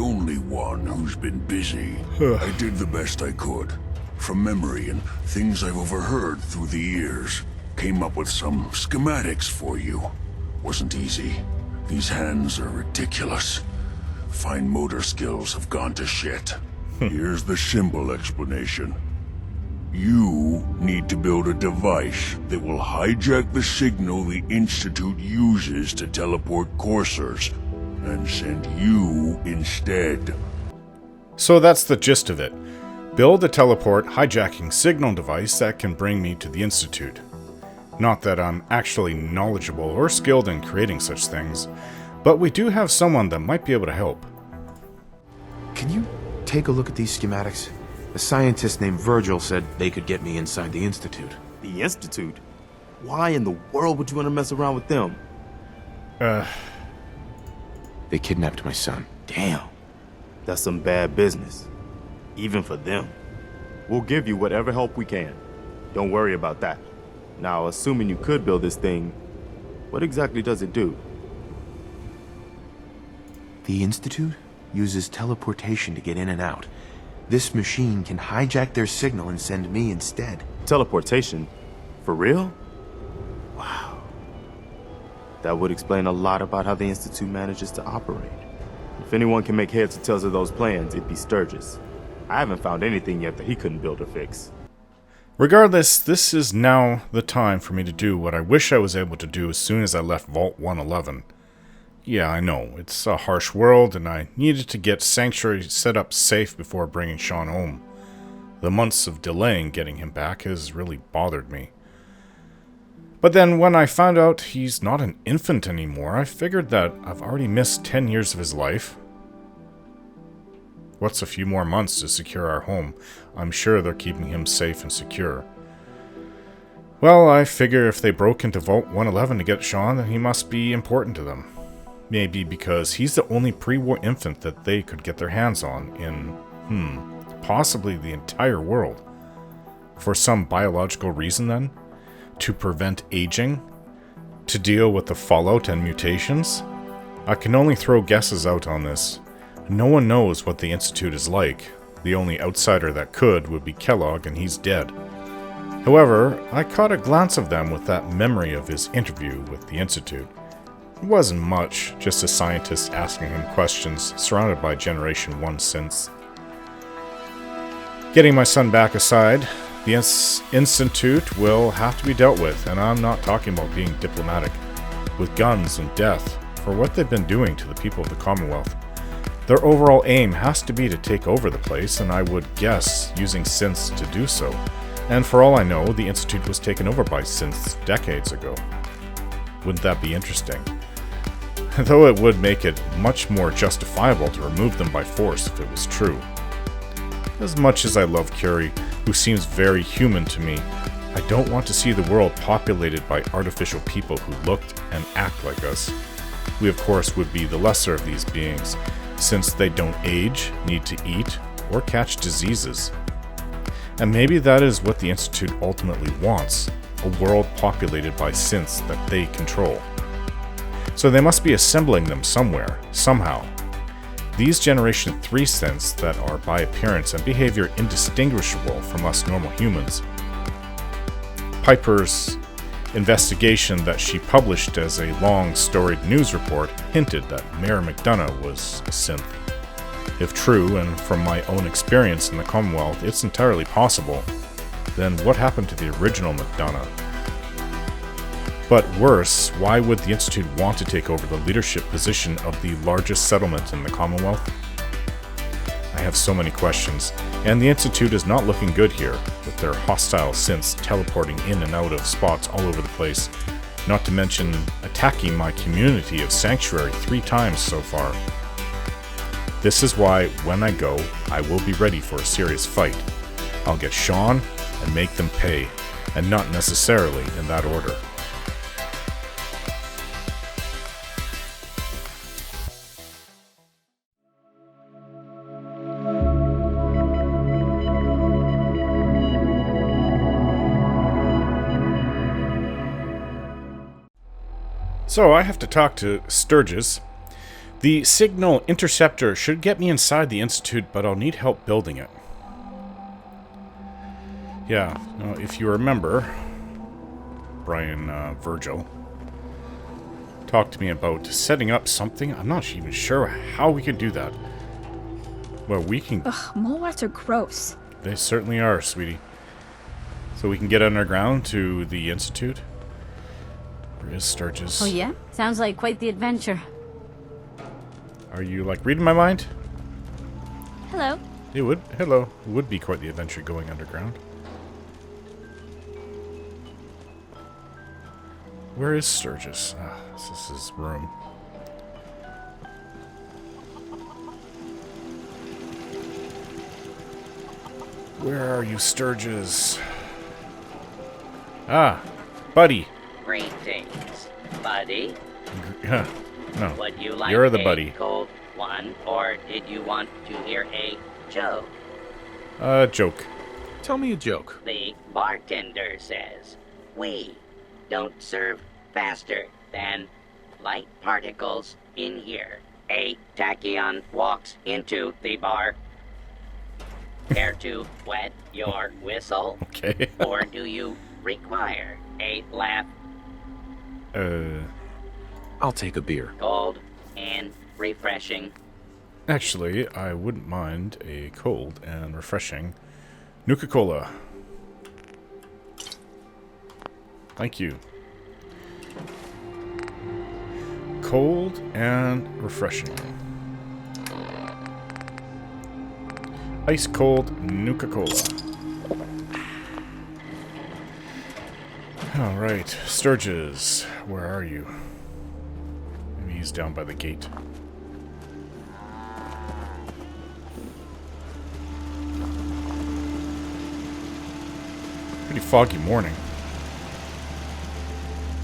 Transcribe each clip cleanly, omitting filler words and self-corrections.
only one who's been busy. I did the best I could. From memory and things I've overheard through the years. Came up with some schematics for you. Wasn't easy. These hands are ridiculous. Fine motor skills have gone to shit. Here's the simple explanation. You need to build a device that will hijack the signal the Institute uses to teleport coursers, and send you instead. So that's the gist of it. Build a teleport hijacking signal device that can bring me to the Institute. Not that I'm actually knowledgeable or skilled in creating such things, but we do have someone that might be able to help. Can you take a look at these schematics? A scientist named Virgil said they could get me inside the Institute. The Institute? Why in the world would you want to mess around with them? They kidnapped my son. Damn. That's some bad business. Even for them. We'll give you whatever help we can. Don't worry about that. Now, assuming you could build this thing, what exactly does it do? The Institute uses teleportation to get in and out. This machine can hijack their signal and send me instead. Teleportation? For real? Wow. That would explain a lot about how the Institute manages to operate. If anyone can make heads or tails of those plans, it'd be Sturgis. I haven't found anything yet that he couldn't build or fix. Regardless, this is now the time for me to do what I wish I was able to do as soon as I left Vault 111. Yeah, I know, it's a harsh world, and I needed to get Sanctuary set up safe before bringing Shaun home. The months of delaying getting him back has really bothered me. But then when I found out he's not an infant anymore, I figured that I've already missed 10 years of his life. What's a few more months to secure our home? I'm sure they're keeping him safe and secure. Well, I figure if they broke into Vault 111 to get Shaun, then he must be important to them. Maybe because he's the only pre-war infant that they could get their hands on in, possibly the entire world. For some biological reason then? To prevent aging? To deal with the fallout and mutations? I can only throw guesses out on this. No one knows what the Institute is like. The only outsider that could would be Kellogg, and he's dead. However, I caught a glance of them with that memory of his interview with the Institute. It wasn't much, just a scientist asking him questions, surrounded by Generation 1 synths. Getting my son back aside, the Institute will have to be dealt with, and I'm not talking about being diplomatic, with guns and death, for what they've been doing to the people of the Commonwealth. Their overall aim has to be to take over the place, and I would guess using synths to do so. And for all I know, the Institute was taken over by synths decades ago. Wouldn't that be interesting? Though it would make it much more justifiable to remove them by force if it was true. As much as I love Curie, who seems very human to me, I don't want to see the world populated by artificial people who looked and act like us. We of course would be the lesser of these beings, since they don't age, need to eat, or catch diseases. And maybe that is what the Institute ultimately wants, a world populated by synths that they control. So they must be assembling them somewhere, somehow. These Generation 3 synths that are by appearance and behavior indistinguishable from us normal humans. Piper's investigation that she published as a long-storied news report hinted that Mayor McDonough was a synth. If true, and from my own experience in the Commonwealth, it's entirely possible, then what happened to the original McDonough? But worse, why would the Institute want to take over the leadership position of the largest settlement in the Commonwealth? I have so many questions, and the Institute is not looking good here, with their hostile synths teleporting in and out of spots all over the place, not to mention attacking my community of Sanctuary 3 times so far. This is why, when I go, I will be ready for a serious fight. I'll get Shaun and make them pay, and not necessarily in that order. So I have to talk to Sturgis. The signal interceptor should get me inside the Institute, but I'll need help building it. Yeah, if you remember, Virgil talked to me about setting up something. I'm not even sure how we can do that. Well, we can... Ugh, mole rats are gross. They certainly are, sweetie. So we can get underground to the Institute. Where is Sturgis? Oh yeah? Sounds like quite the adventure. Are you, like, reading my mind? Hello. It would. Hello. It would be quite the adventure going underground. Where is Sturgis? Ah, this is his room. Where are you, Sturgis? Ah, buddy. Greetings, buddy. No, Would you like you're the a buddy. cold one, or did you want to hear a joke? Joke. Tell me a joke. The bartender says, "We don't serve faster than light particles in here." A tachyon walks into the bar. Care to wet your whistle? Okay. Or do you require a laugh? I'll take a beer. Cold and refreshing. Actually, I wouldn't mind a cold and refreshing Nuka-Cola. Thank you. Cold and refreshing. Ice cold Nuka-Cola. Alright, Sturgis, where are you? Maybe he's down by the gate. Pretty foggy morning.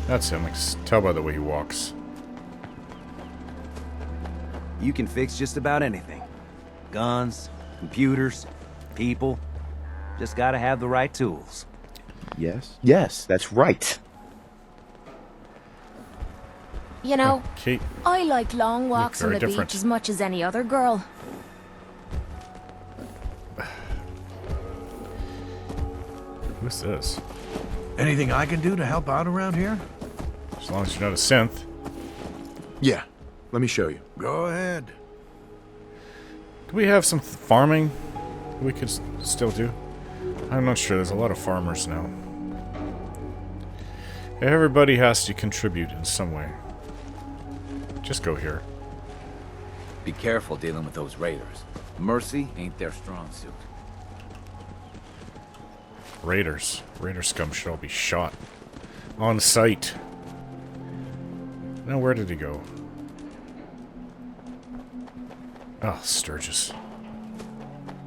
That's him, I can tell by the way he walks. You can fix just about anything. Guns, computers, people. Just gotta have the right tools. Yes? Yes, that's right. You know, Kate, I like long walks on very the different. beach as much as any other girl. who's this? Anything I can do to help out around here? As long as you're not a synth. Yeah, let me show you. Go ahead. Do we have some farming we could still do? I'm not sure. There's a lot of farmers now. Everybody has to contribute in some way. Just go here. Be careful dealing with those raiders. Mercy ain't their strong suit. Raiders. Raider scum should all be shot. On sight. Now, where did he go? Oh, Sturgis.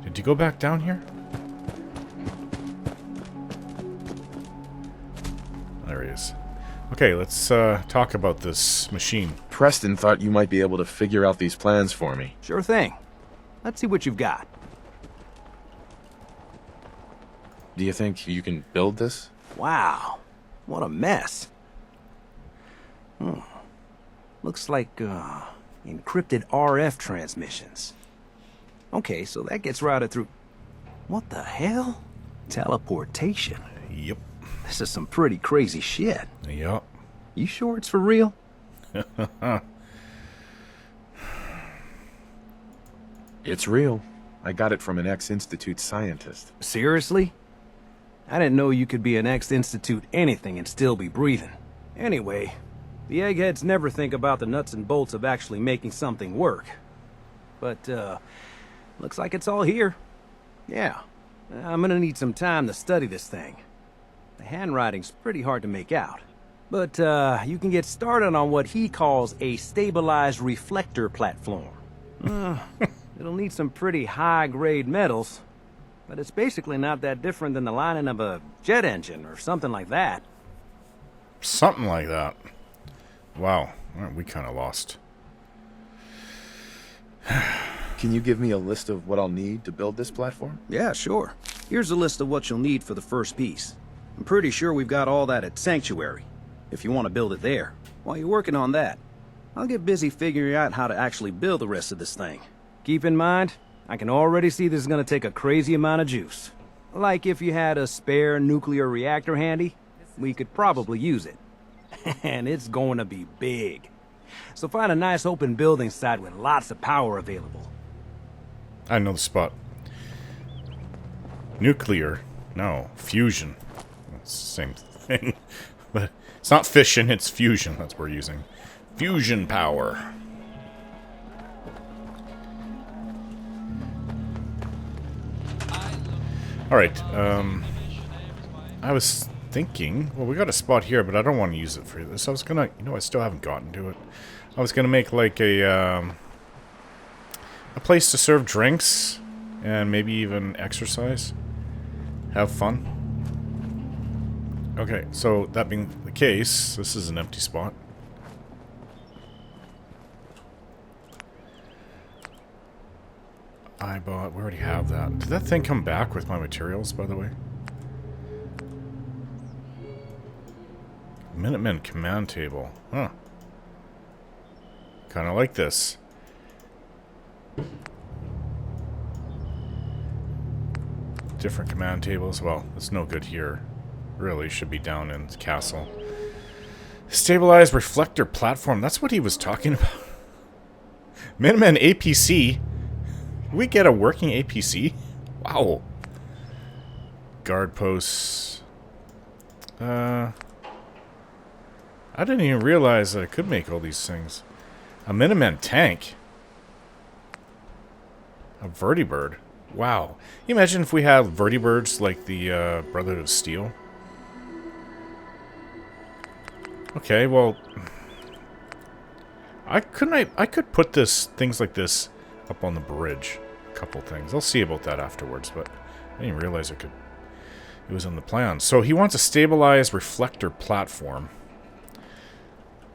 Did you go back down here? There he is. Okay, let's talk about this machine. Preston thought you might be able to figure out these plans for me. Sure thing. Let's see what you've got. Do you think you can build this? Wow. What a mess. Looks like, encrypted RF transmissions. Okay, so that gets routed through... What the hell? Teleportation. Yep. This is some pretty crazy shit. Yep. You sure it's for real? It's real. I got it from an ex-Institute scientist. Seriously? I didn't know you could be an ex-Institute anything and still be breathing. Anyway, the eggheads never think about the nuts and bolts of actually making something work. But, looks like it's all here. Yeah, I'm gonna need some time to study this thing. The handwriting's pretty hard to make out. But, you can get started on what he calls a stabilized reflector platform. It'll need some pretty high-grade metals, but it's basically not that different than the lining of a jet engine or something like that. Something like that. Wow. Aren't we kind of lost? Can you give me a list of what I'll need to build this platform? Yeah, sure. Here's a list of what you'll need for the first piece. I'm pretty sure we've got all that at Sanctuary, if you want to build it there. While you're working on that, I'll get busy figuring out how to actually build the rest of this thing. Keep in mind, I can already see this is gonna take a crazy amount of juice. Like if you had a spare nuclear reactor handy, we could probably use it. And it's going to be big. So find a nice open building site with lots of power available. I know the spot. Nuclear. No. Fusion. It's the same thing. But it's not fission, it's fusion. That's what we're using. Fusion power. Alright, I was thinking, well, we got a spot here, but I don't want to use it for this. I was gonna, you know, I still haven't gotten to it. I was gonna make like a place to serve drinks and maybe even exercise, have fun. Okay, so that being the case, this is an empty spot. I bought, we already have that. Did that thing come back with my materials, by the way? Minutemen command table. Huh. Kind of like this. Different command tables. Well, it's no good here. Really should be down in the castle. Stabilized reflector platform. That's what he was talking about. Minutemen APC. We get a working APC? Wow. Guard posts. I didn't even realize that I could make all these things. A Minuteman tank. A vertibird. Wow. Can you imagine if we had vertibirds like the Brotherhood of Steel? Okay, well, I could put things like this up on the bridge. A couple things. I'll see about that afterwards, but I didn't realize it was in the plan. So he wants a stabilized reflector platform.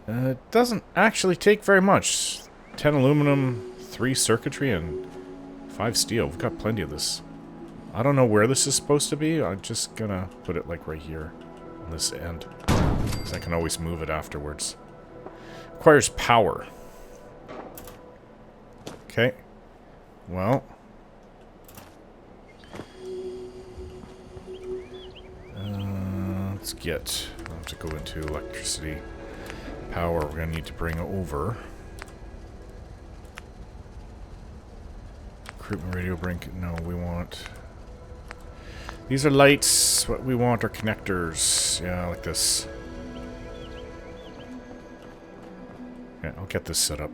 It doesn't actually take very much. 10 aluminum, 3 circuitry, and 5 steel. We've got plenty of this. I don't know where this is supposed to be. I'm just gonna put it like right here on this end, because I can always move it afterwards. Requires power. Okay. Well. Let's get... I'll have to go into electricity. Power we're going to need to bring over. Recruitment radio brink. No, we want... These are lights. What we want are connectors. Yeah, like this. Yeah, I'll get this set up.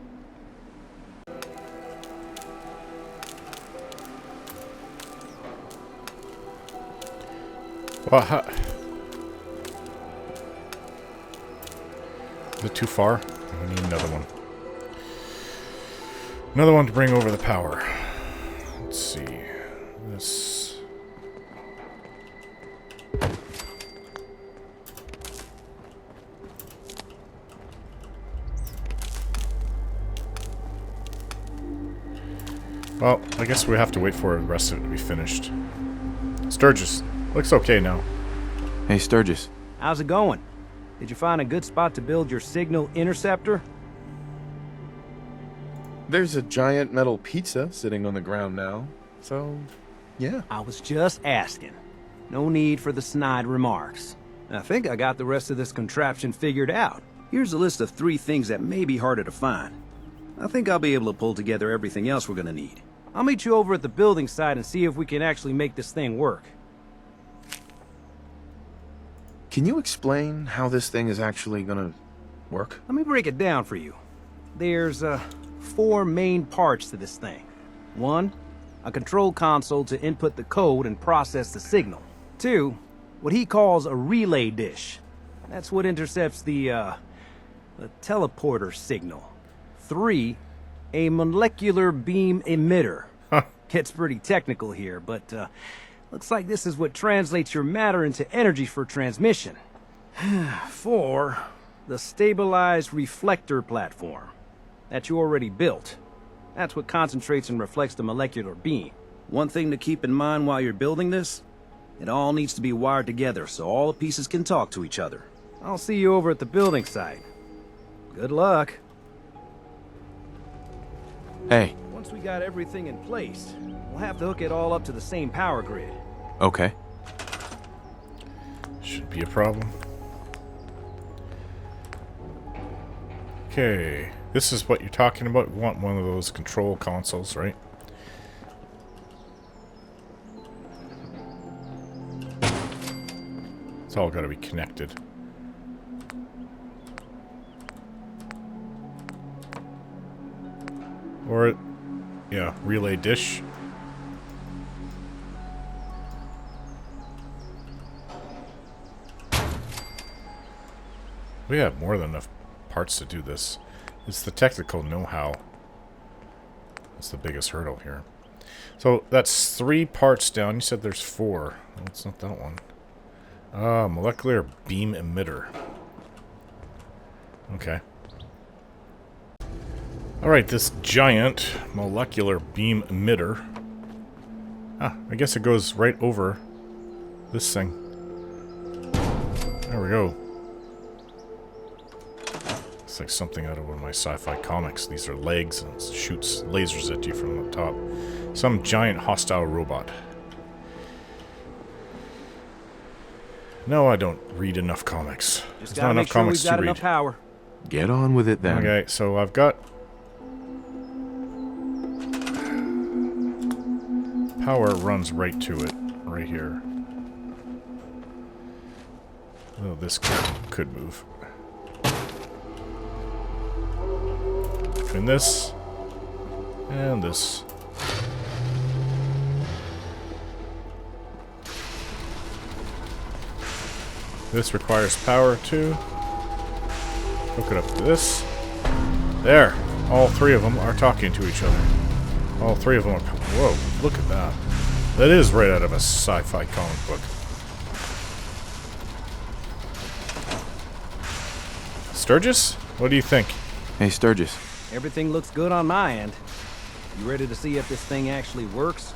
Well, is it too far? I need another one. Another one to bring over the power. Let's see. This. Well, I guess we have to wait for the rest of it to be finished. Sturgis. Looks okay now. Hey, Sturgis. How's it going? Did you find a good spot to build your signal interceptor? There's a giant metal pizza sitting on the ground now, so yeah. I was just asking. No need for the snide remarks. I think I got the rest of this contraption figured out. Here's a list of 3 things that may be harder to find. I think I'll be able to pull together everything else we're gonna need. I'll meet you over at the building site and see if we can actually make this thing work. Can you explain how this thing is actually gonna work? Let me break it down for you. There's 4 main parts to this thing. 1, a control console to input the code and process the signal. 2, what he calls a relay dish. That's what intercepts the teleporter signal. 3, a molecular beam emitter. Gets pretty technical here, but looks like this is what translates your matter into energy for transmission. 4, the stabilized reflector platform that you already built. That's what concentrates and reflects the molecular beam. One thing to keep in mind while you're building this, it all needs to be wired together so all the pieces can talk to each other. I'll see you over at the building site. Good luck. Hey. Once we got everything in place, we'll have to hook it all up to the same power grid. Okay. Shouldn't be a problem. Okay, this is what you're talking about. You want one of those control consoles, right? It's all got to be connected. Or, yeah, relay dish. We have more than enough parts to do this. It's the technical know-how. That's the biggest hurdle here. So that's 3 parts down. You said there's 4. No, it's not that one. Molecular beam emitter. Okay. Alright, this giant molecular beam emitter. Ah, I guess it goes right over this thing. There we go. It's like something out of one of my sci-fi comics. These are legs and it shoots lasers at you from the top. Some giant hostile robot. No, I don't read enough comics. Just There's gotta not make enough sure comics we've got to read. enough power. Get on with it then. Okay, so I've got power runs right to it, right here. Oh, this could move. Between this and this. This requires power too. Hook it up to this. There! All 3 of them are talking to each other. All 3 of them are... Whoa, look at that. That is right out of a sci-fi comic book. Sturgis? What do you think? Hey, Sturgis. Everything looks good on my end. You ready to see if this thing actually works?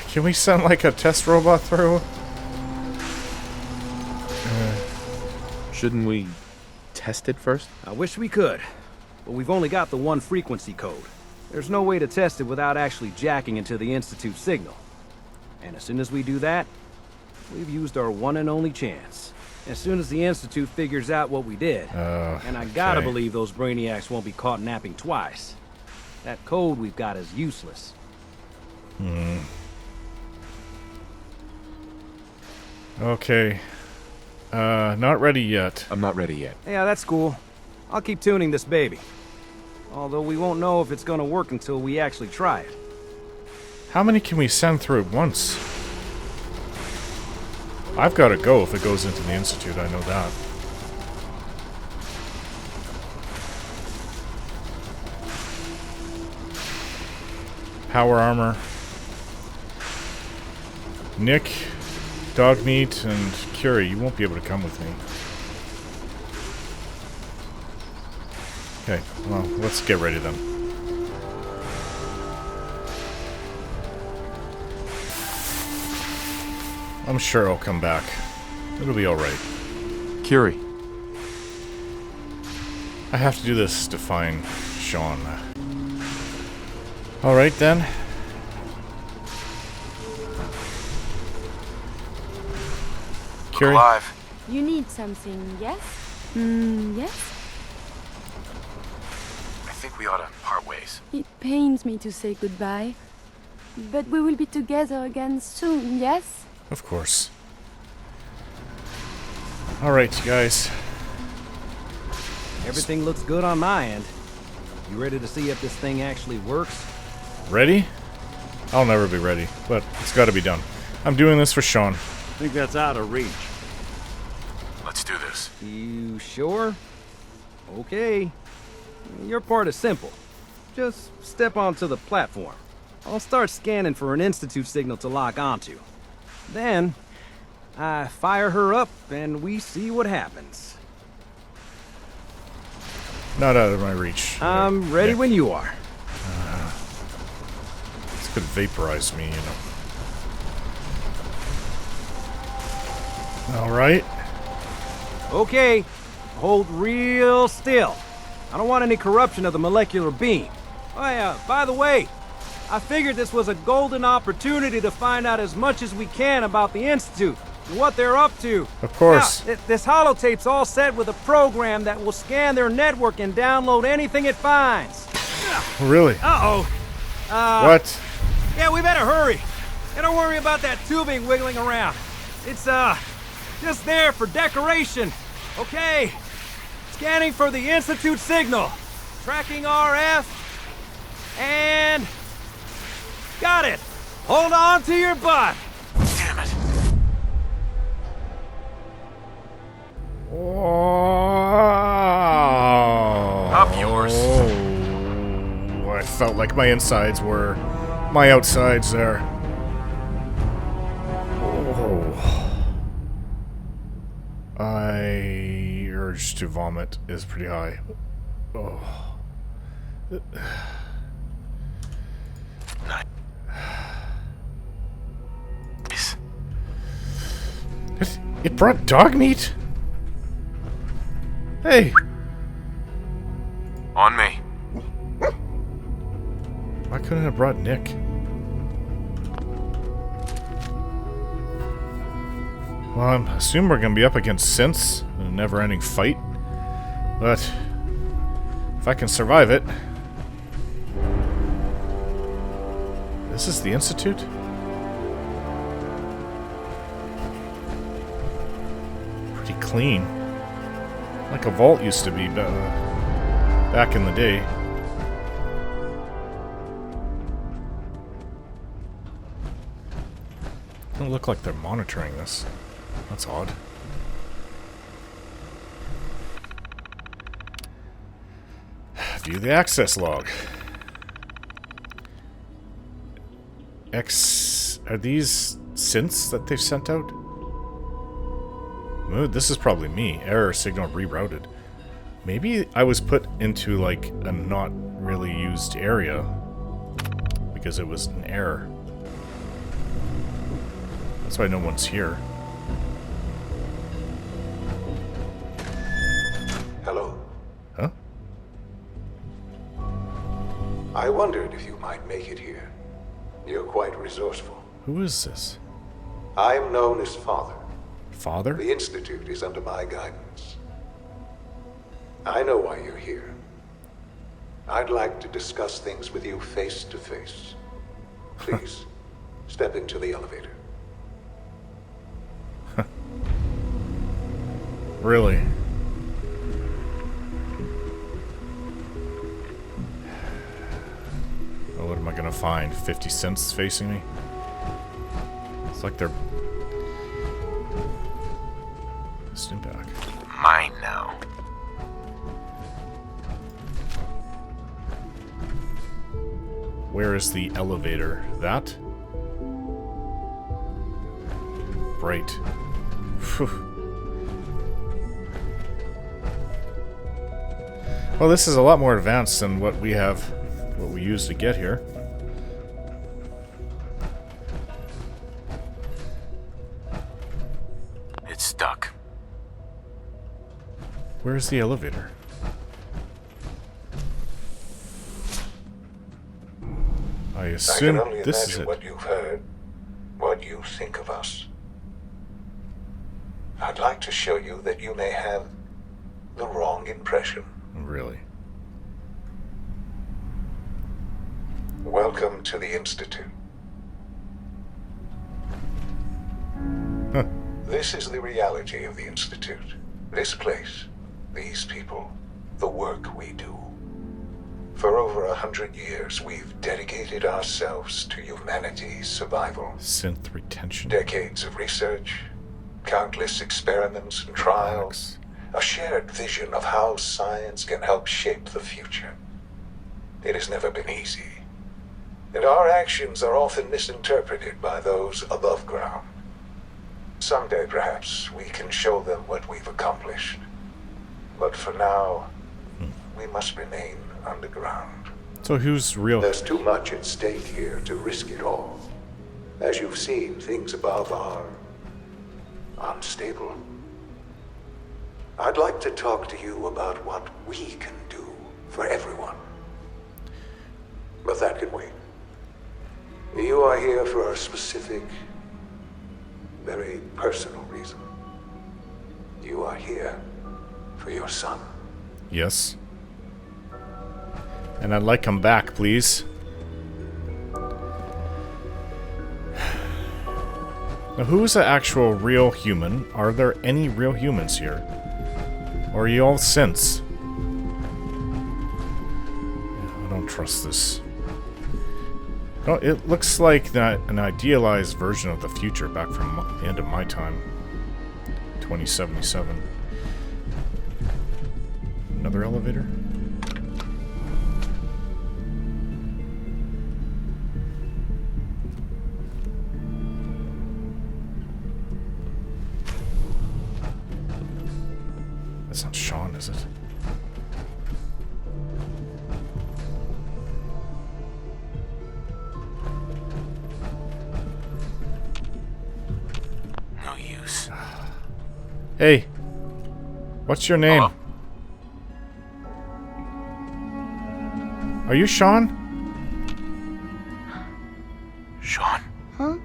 Can we send like a test robot through? Shouldn't we test it first? I wish we could, but we've only got the 1 frequency code. There's no way to test it without actually jacking into the Institute signal. And as soon as we do that, we've used our one and only chance. As soon as the Institute figures out what we did, and I gotta believe those brainiacs won't be caught napping twice. That code we've got is useless. Okay. Not ready yet. I'm not ready yet. Yeah, that's cool. I'll keep tuning this baby. Although we won't know if it's gonna work until we actually try it. How many can we send through at once? I've got to go if it goes into the Institute, I know that. Power armor. Nick, Dogmeat, and Curie, you won't be able to come with me. Okay, well, let's get ready then. I'm sure I'll come back. It'll be alright. Curie. I have to do this to find Shaun. Alright then. Curie? Alive. You need something, yes? Yes? I think we ought to part ways. It pains me to say goodbye, but we will be together again soon, yes? Of course. Alright, you guys. Everything looks good on my end. You ready to see if this thing actually works? Ready? I'll never be ready, but it's gotta be done. I'm doing this for Shaun. I think that's out of reach. Let's do this. You sure? Okay. Your part is simple. Just step onto the platform. I'll start scanning for an Institute signal to lock onto. Then, I fire her up and we see what happens. Not out of my reach. I'm ready when you are. This could vaporize me, you know. Alright. Okay, hold real still. I don't want any corruption of the molecular beam. Oh yeah, by the way, I figured this was a golden opportunity to find out as much as we can about the Institute and what they're up to. Of course. Now, this holotape's all set with a program that will scan their network and download anything it finds. Really? Uh-oh. What? Yeah, we better hurry. And don't worry about that tubing wiggling around. It's, just there for decoration. Okay. Scanning for the Institute signal. Tracking RF. And... got it. Hold on to your butt. Damn it. Oh. Up yours. Oh, I felt like my insides were my outsides there. Oh. I urge to vomit is pretty high. Oh. Nice. It brought dog meat? Hey. On me. Why couldn't it have brought Nick? Well, I assume we're going to be up against synths in a never-ending fight. But if I can survive it... This is the Institute? Pretty clean. Like a vault used to be back in the day. Doesn't look like they're monitoring this. That's odd. View the access log. Are these synths that they've sent out? Oh, this is probably me. Error signal rerouted. Maybe I was put into like a not really used area because it was an error. That's why no one's here. Hello. Huh? I wondered if you might make it here. You're quite resourceful. Who is this? I am known as Father. Father? The Institute is under my guidance. I know why you're here. I'd like to discuss things with you face to face. Please, step into the elevator. Really? Oh, what am I gonna find? 50 cents facing me? It's like they're... Stimpak. Mine now. Where is the elevator? That? Right. Phew. Well, this is a lot more advanced than what we have, what we used to get here. It's stuck. Where's the elevator? I assume I can only this is imagine it. what you've heard, what you think of us. I'd like to show you that you may have the wrong impression. Really? Welcome to the Institute. Huh. This is the reality of the Institute. This place, these people, the work we do. For over 100 years, we've dedicated ourselves to humanity's survival. Synth retention. Decades of research, countless experiments and trials, a shared vision of how science can help shape the future. It has never been easy, and our actions are often misinterpreted by those above ground. Someday, perhaps, we can show them what we've accomplished. But for now, we must remain underground. So who's real? There's too much at stake here to risk it all. As you've seen, things above are unstable. I'd like to talk to you about what we can do for everyone. But that can wait. You are here for a specific, very personal reason. You are here for your son. Yes. And I'd like him back, please. Now, who is the actual real human? Are there any real humans here? Or are you all synths? I don't trust this. No, it looks like an idealized version of the future back from the end of my time. 2077. Another elevator? That's not Shaun, is it? No use. Hey, what's your name? Are you Shaun? Shaun? Huh?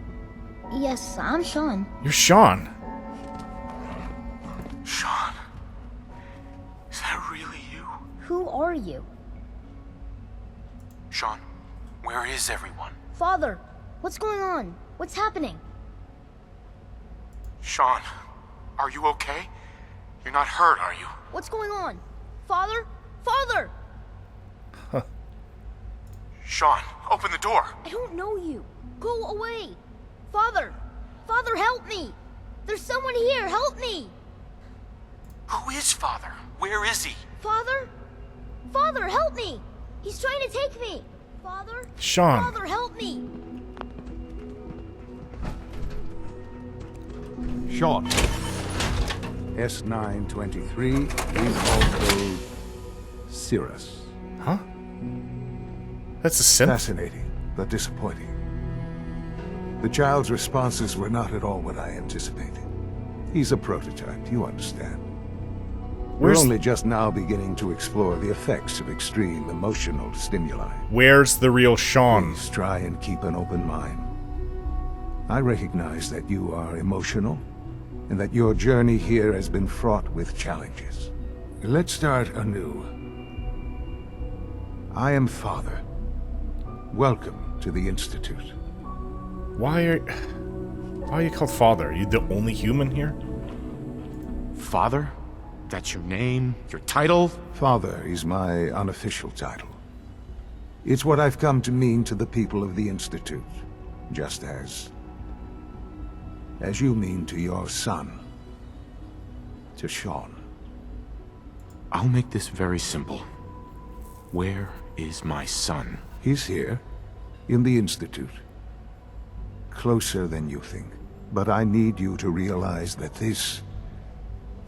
Yes, I'm Shaun. You're Shaun. Shaun? Is that really you? Who are you? Shaun, where is everyone? Father, what's going on? What's happening? Shaun, are you okay? You're not hurt, are you? What's going on? Father? Father! Shaun, open the door. I don't know you. Go away. Father! Father, help me! There's someone here, help me! Who is Father? Where is he? Father? Father, help me! He's trying to take me! Father? Shaun. Father, help me! Shaun. S923, recall code Cirrus. Huh? That's a synth? Fascinating, but disappointing. The child's responses were not at all what I anticipated. He's a prototype, you understand. We're only just now beginning to explore the effects of extreme emotional stimuli. Where's the real Shaun? Please try and keep an open mind. I recognize that you are emotional, and that your journey here has been fraught with challenges. Let's start anew. I am Father. Welcome to the Institute. Why are you called Father? Are you the only human here? Father? That's your name? Your title? Father is my unofficial title. It's what I've come to mean to the people of the Institute, just as you mean to your son, to Shaun. I'll make this very simple. Where is my son? He's here, in the Institute. Closer than you think. But I need you to realize that this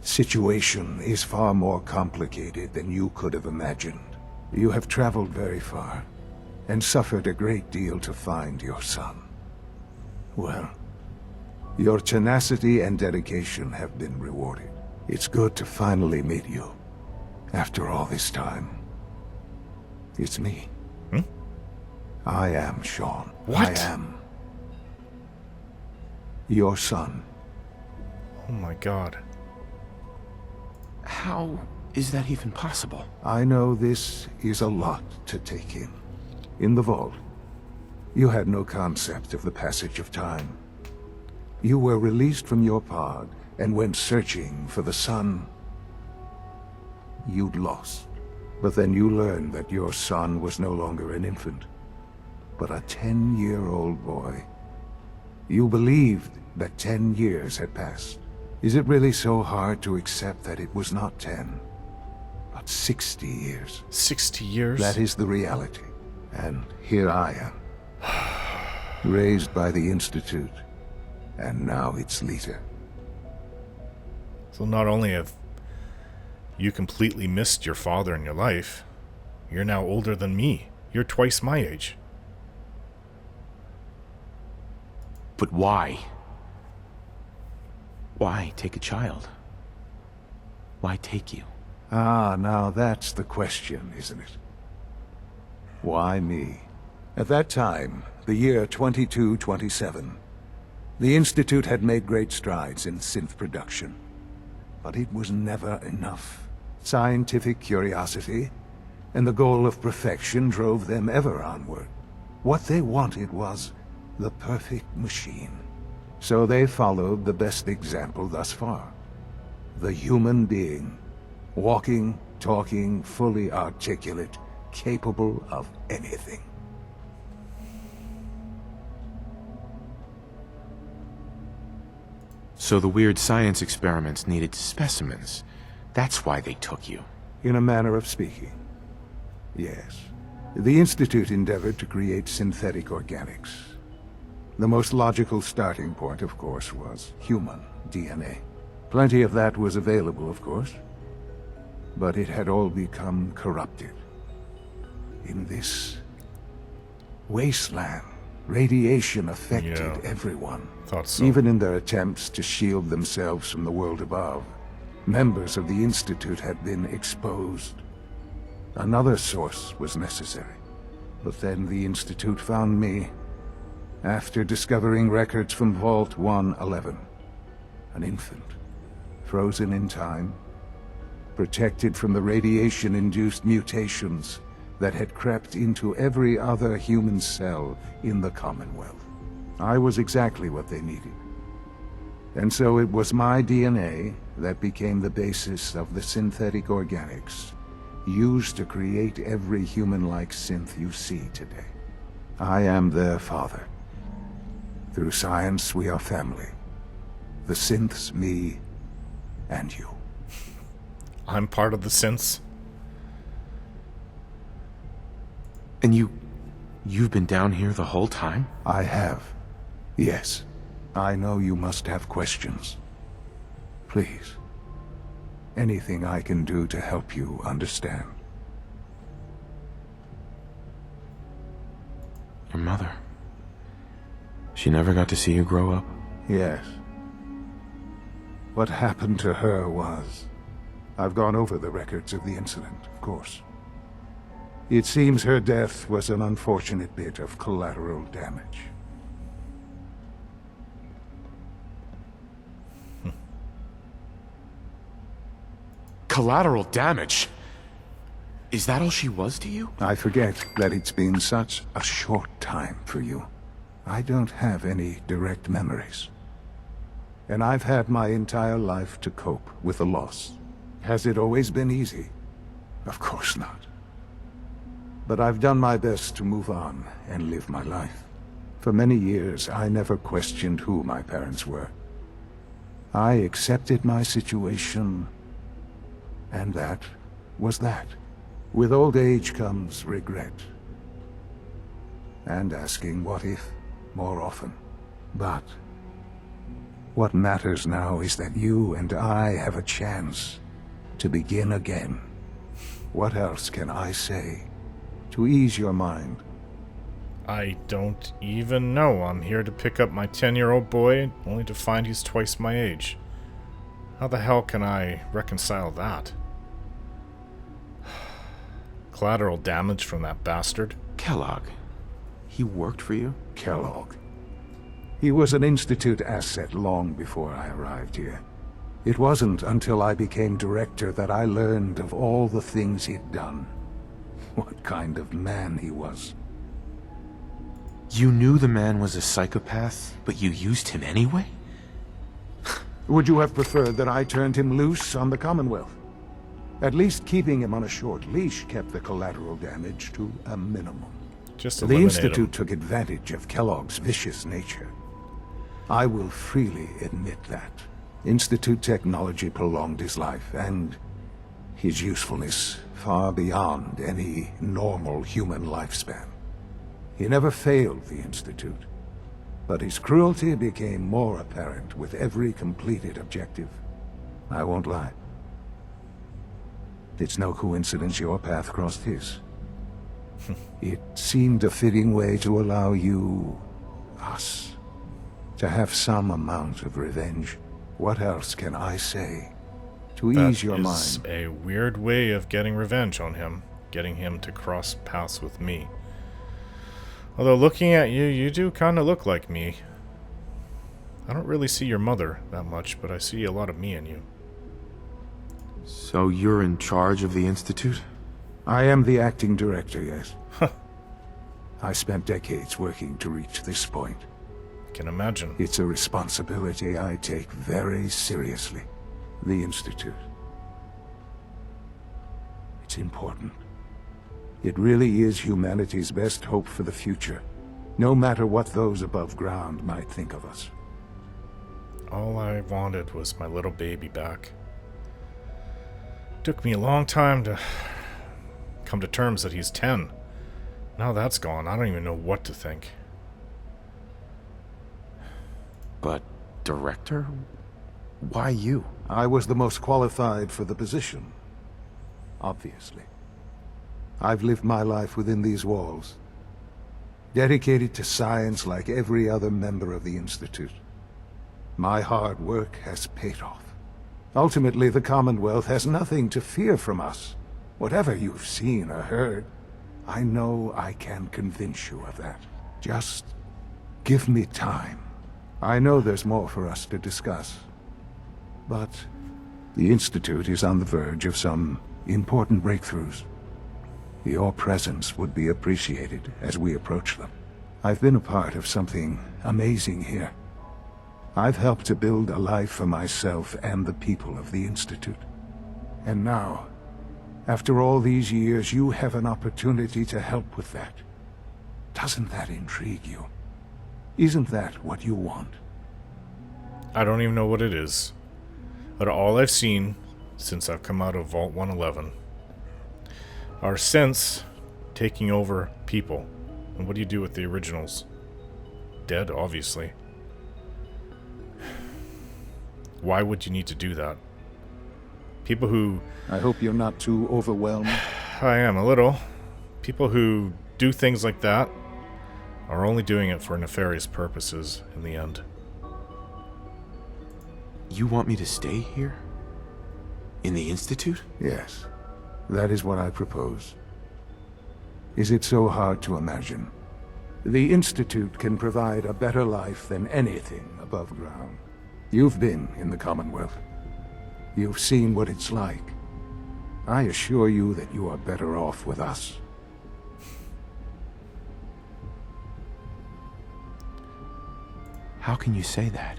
situation is far more complicated than you could have imagined. You have traveled very far, and suffered a great deal to find your son. Well, your tenacity and dedication have been rewarded. It's good to finally meet you, after all this time. It's me. I am Shaun. What? I am your son. Oh my god. How is that even possible? I know this is a lot to take in. In the vault, you had no concept of the passage of time. You were released from your pod and went searching for the son you'd lost. But then you learned that your son was no longer an infant, but a 10-year-old boy. You believed that 10 years had passed. Is it really so hard to accept that it was not 10, but 60 years? 60 years? That is the reality. And here I am, raised by the Institute, and now its leader. So not only have you completely missed your father in your life, you're now older than me. You're twice my age. But why? Why take a child? Why take you? Ah, now that's the question, isn't it? Why me? At that time, the year 2227, the Institute had made great strides in synth production. But it was never enough. Scientific curiosity and the goal of perfection drove them ever onward. What they wanted was the perfect machine. So they followed the best example thus far. The human being. Walking, talking, fully articulate, capable of anything. So the weird science experiments needed specimens. That's why they took you. In a manner of speaking. Yes. The Institute endeavored to create synthetic organics. The most logical starting point, of course, was human DNA. Plenty of that was available, of course. But it had all become corrupted. In this wasteland, radiation affected everyone. Thought so. Even in their attempts to shield themselves from the world above, members of the Institute had been exposed. Another source was necessary. But then the Institute found me after discovering records from Vault 111. An infant, frozen in time, protected from the radiation-induced mutations that had crept into every other human cell in the Commonwealth. I was exactly what they needed. And so it was my DNA that became the basis of the synthetic organics used to create every human-like synth you see today. I am their father. Through science, we are family. The synths, me, and you. I'm part of the synths. And you've been down here the whole time? I have. Yes. I know you must have questions. Please. Anything I can do to help you understand. Your mother. She never got to see you grow up? Yes. What happened to her was... I've gone over the records of the incident, of course. It seems her death was an unfortunate bit of collateral damage. Collateral damage? Is that all she was to you? I forget that it's been such a short time for you. I don't have any direct memories. And I've had my entire life to cope with the loss. Has it always been easy? Of course not. But I've done my best to move on and live my life. For many years, I never questioned who my parents were. I accepted my situation, and that was that. With old age comes regret. And asking what if more often. But what matters now is that you and I have a chance to begin again. What else can I say to ease your mind? I don't even know. I'm here to pick up my 10-year-old boy, only to find he's twice my age. How the hell can I reconcile that? Collateral damage from that bastard. Kellogg. He worked for you? Kellogg. He was an Institute asset long before I arrived here. It wasn't until I became director that I learned of all the things he'd done. What kind of man he was. You knew the man was a psychopath, but you used him anyway? Would you have preferred that I turned him loose on the Commonwealth? At least keeping him on a short leash kept the collateral damage to a minimum. Just the Institute took advantage of Kellogg's vicious nature. I will freely admit that. Institute technology prolonged his life, and his usefulness far beyond any normal human lifespan. He never failed the Institute, but his cruelty became more apparent with every completed objective. I won't lie. It's no coincidence your path crossed his. It seemed a fitting way to allow you, us, to have some amount of revenge. What else can I say to ease your mind? That is a weird way of getting revenge on him. Getting him to cross paths with me. Although looking at you, you do kind of look like me. I don't really see your mother that much, but I see a lot of me in you. So you're in charge of the Institute? I am the acting director, yes. I spent decades working to reach this point. Can imagine. It's a responsibility I take very seriously. The Institute. It's important. It really is humanity's best hope for the future, no matter what those above ground might think of us. All I wanted was my little baby back. Took me a long time to come to terms that he's 10. Now that's gone, I don't even know what to think. But, Director? Why you? I was the most qualified for the position. Obviously. I've lived my life within these walls. Dedicated to science like every other member of the Institute. My hard work has paid off. Ultimately, the Commonwealth has nothing to fear from us. Whatever you've seen or heard, I know I can convince you of that. Just give me time. I know there's more for us to discuss. But the Institute is on the verge of some important breakthroughs. Your presence would be appreciated as we approach them. I've been a part of something amazing here. I've helped to build a life for myself and the people of the Institute. And now, after all these years, you have an opportunity to help with that. Doesn't that intrigue you? Isn't that what you want? I don't even know what it is. But all I've seen since I've come out of Vault 111 are synths taking over people. And what do you do with the originals? Dead, obviously. Why would you need to do that? People who... I hope you're not too overwhelmed. I am, a little. People who do things like that are only doing it for nefarious purposes in the end. You want me to stay here? In the Institute? Yes. That is what I propose. Is it so hard to imagine? The Institute can provide a better life than anything above ground. You've been in the Commonwealth. You've seen what it's like. I assure you that you are better off with us. How can you say that?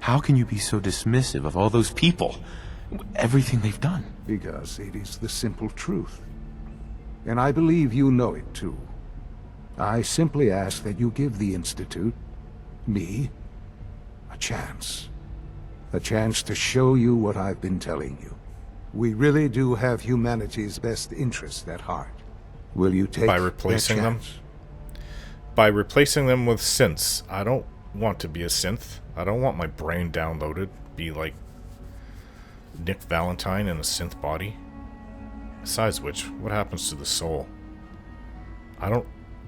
How can you be so dismissive of all those people? Everything they've done? Because it is the simple truth. And I believe you know it too. I simply ask that you give the Institute, me, a chance. A chance to show you what I've been telling you. We really do have humanity's best interest at heart. Will you take by replacing them? By replacing them with synths. I don't want to be a synth. I don't want my brain downloaded. Be like Nick Valentine in a synth body. Besides which, what happens to the soul?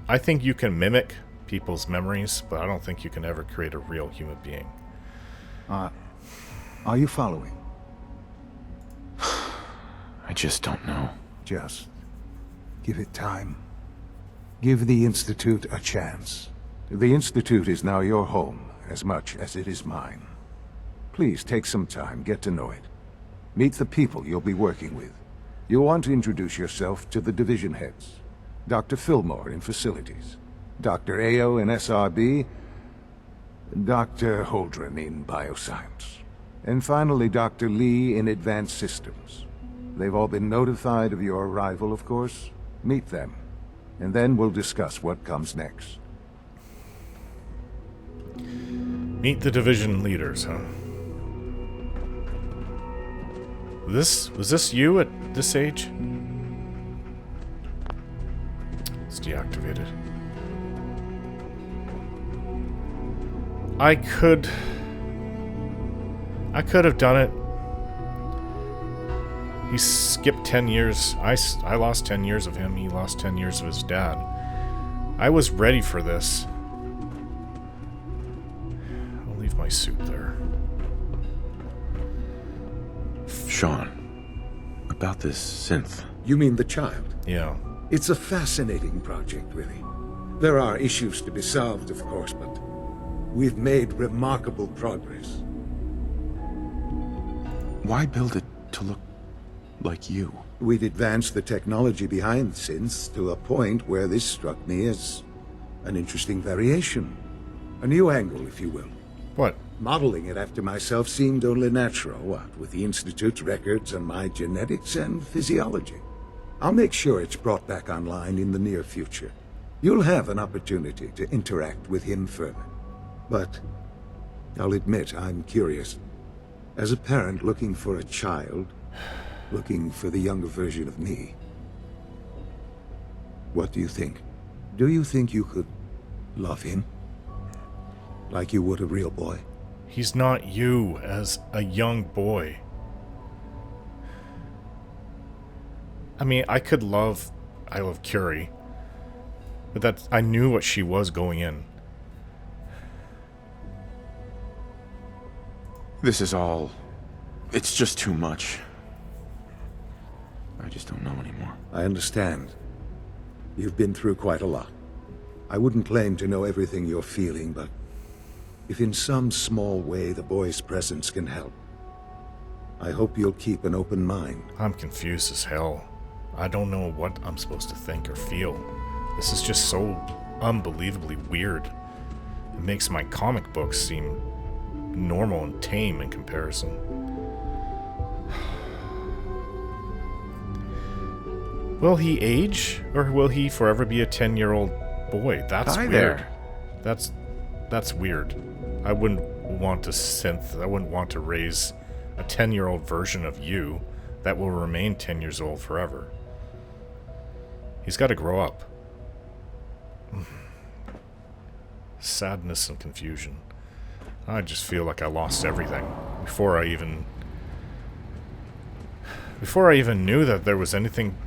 I think you can mimic people's memories, but I don't think you can ever create a real human being. Are you following? I just don't know. Just give it time. Give the Institute a chance. The Institute is now your home as much as it is mine. Please take some time, get to know it. Meet the people you'll be working with. You'll want to introduce yourself to the division heads. Dr. Fillmore in Facilities, Dr. Ayo in SRB, Dr. Holdren in Bioscience, and finally Dr. Lee in Advanced Systems. They've all been notified of your arrival, of course. Meet them, and then we'll discuss what comes next. Meet the division leaders, huh? Was this you at this age? It's deactivated. I could have done it. He skipped 10 years. I lost 10 years of him. He lost 10 years of his dad. I was ready for this. I'll leave my suit there. Shaun, about this synth. You mean the child? Yeah. It's a fascinating project, really. There are issues to be solved, of course, but we've made remarkable progress. Why build it to look like you? We'd advanced the technology behind synths to a point where this struck me as an interesting variation. A new angle, if you will. What? Modeling it after myself seemed only natural, what, with the Institute's records on my genetics and physiology. I'll make sure it's brought back online in the near future. You'll have an opportunity to interact with him further. But I'll admit I'm curious. As a parent looking for a child, looking for the younger version of me, what do you think? Do you think you could love him? Like you would a real boy? He's not you as a young boy. I mean, I love Curie. But I knew what she was going in. This is all... it's just too much. I just don't know anymore. I understand. You've been through quite a lot. I wouldn't claim to know everything you're feeling, but if in some small way the boy's presence can help, I hope you'll keep an open mind. I'm confused as hell. I don't know what I'm supposed to think or feel. This is just so unbelievably weird. It makes my comic books seem normal and tame in comparison. Will he age, or will he forever be a 10-year-old boy? That's Hi weird. there. That's weird. I wouldn't want to synth. I wouldn't want to raise a 10-year-old version of you that will remain 10 years old forever. He's got to grow up. Sadness and confusion. I just feel like I lost everything before I even knew that there was anything.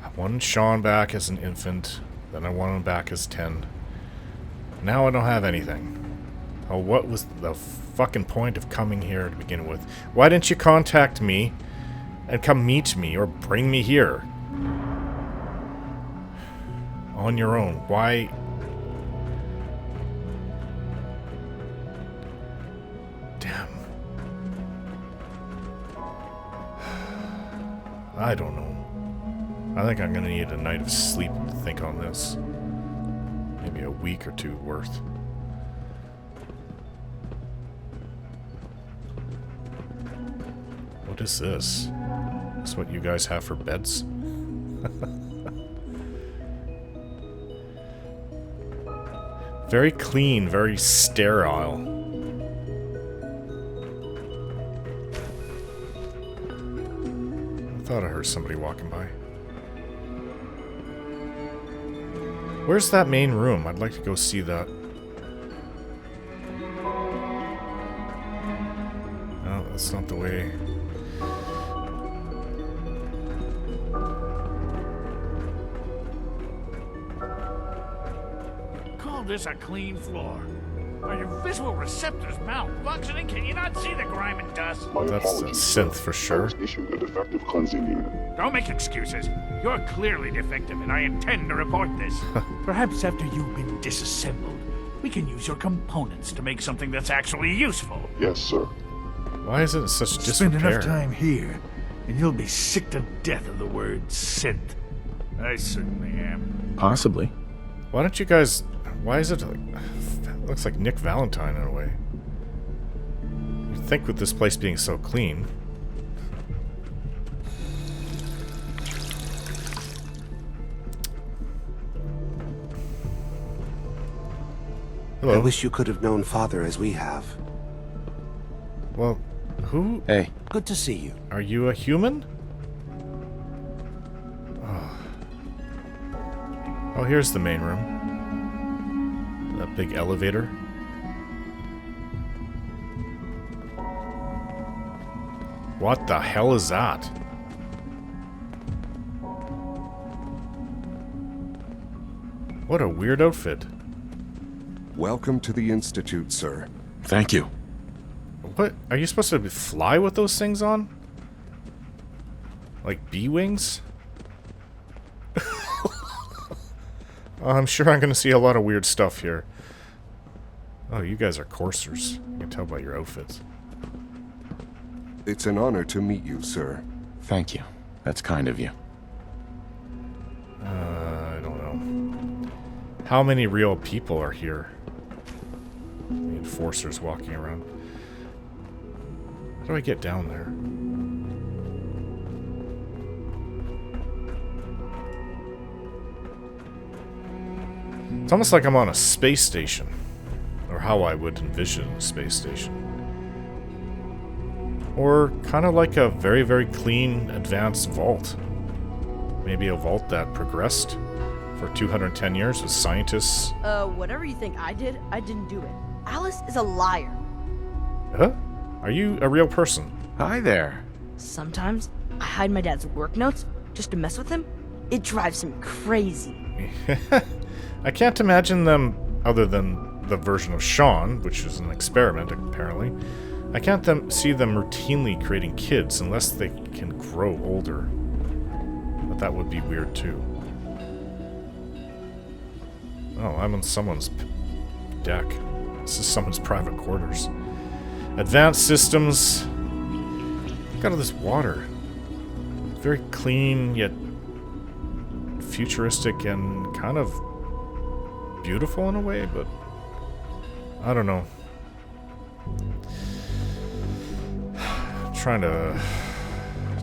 I wanted Shaun back as an infant, then I wanted him back as 10. Now I don't have anything. Oh, what was the fucking point of coming here to begin with? Why didn't you contact me and come meet me or bring me here? On your own. Why? Damn. I don't know. I think I'm gonna need a night of sleep to think on this. Maybe a week or two worth. What is this? Is this what you guys have for beds? Very clean, very sterile. I thought I heard somebody walking by. Where's that main room? I'd like to go see that. No, that's not the way. This a clean floor. Are your visual receptors malfunctioning? Can you not see the grime and dust? That's a synth for sure. Issued a defective cleansing unit. Don't make excuses. You're clearly defective, and I intend to report this. Perhaps after you've been disassembled, we can use your components to make something that's actually useful. Yes, sir. Why is it such disrepair? Spend enough time here, and you'll be sick to death of the word synth. I certainly am. Possibly. Why don't you guys... Why is it like... It looks like Nick Valentine in a way. You'd think with this place being so clean... Hello. I wish you could have known Father as we have. Well, who... Hey. Good to see you. Are you a human? Oh, here's the main room. That big elevator. What the hell is that? What a weird outfit. Welcome to the Institute, sir. Thank you. What? Are you supposed to fly with those things on? Like bee wings? I'm sure I'm going to see a lot of weird stuff here. Oh, you guys are coursers. You can tell by your outfits. It's an honor to meet you, sir. Thank you. That's kind of you. I don't know. How many real people are here? The enforcers walking around. How do I get down there? It's almost like I'm on a space station. Or how I would envision a space station. Or kind of like a very, very clean, advanced vault. Maybe a vault that progressed for 210 years with scientists. Whatever you think I did, I didn't do it. Alice is a liar. Huh? Are you a real person? Hi there. Sometimes I hide my dad's work notes just to mess with him. It drives him crazy. I can't imagine them, other than the version of Shaun, which is an experiment, apparently. I can't see them routinely creating kids unless they can grow older. But that would be weird, too. Oh, I'm on someone's deck. This is someone's private quarters. Advanced systems. Look out of this water. Very clean, yet futuristic and kind of beautiful in a way, but I don't know. I'm trying to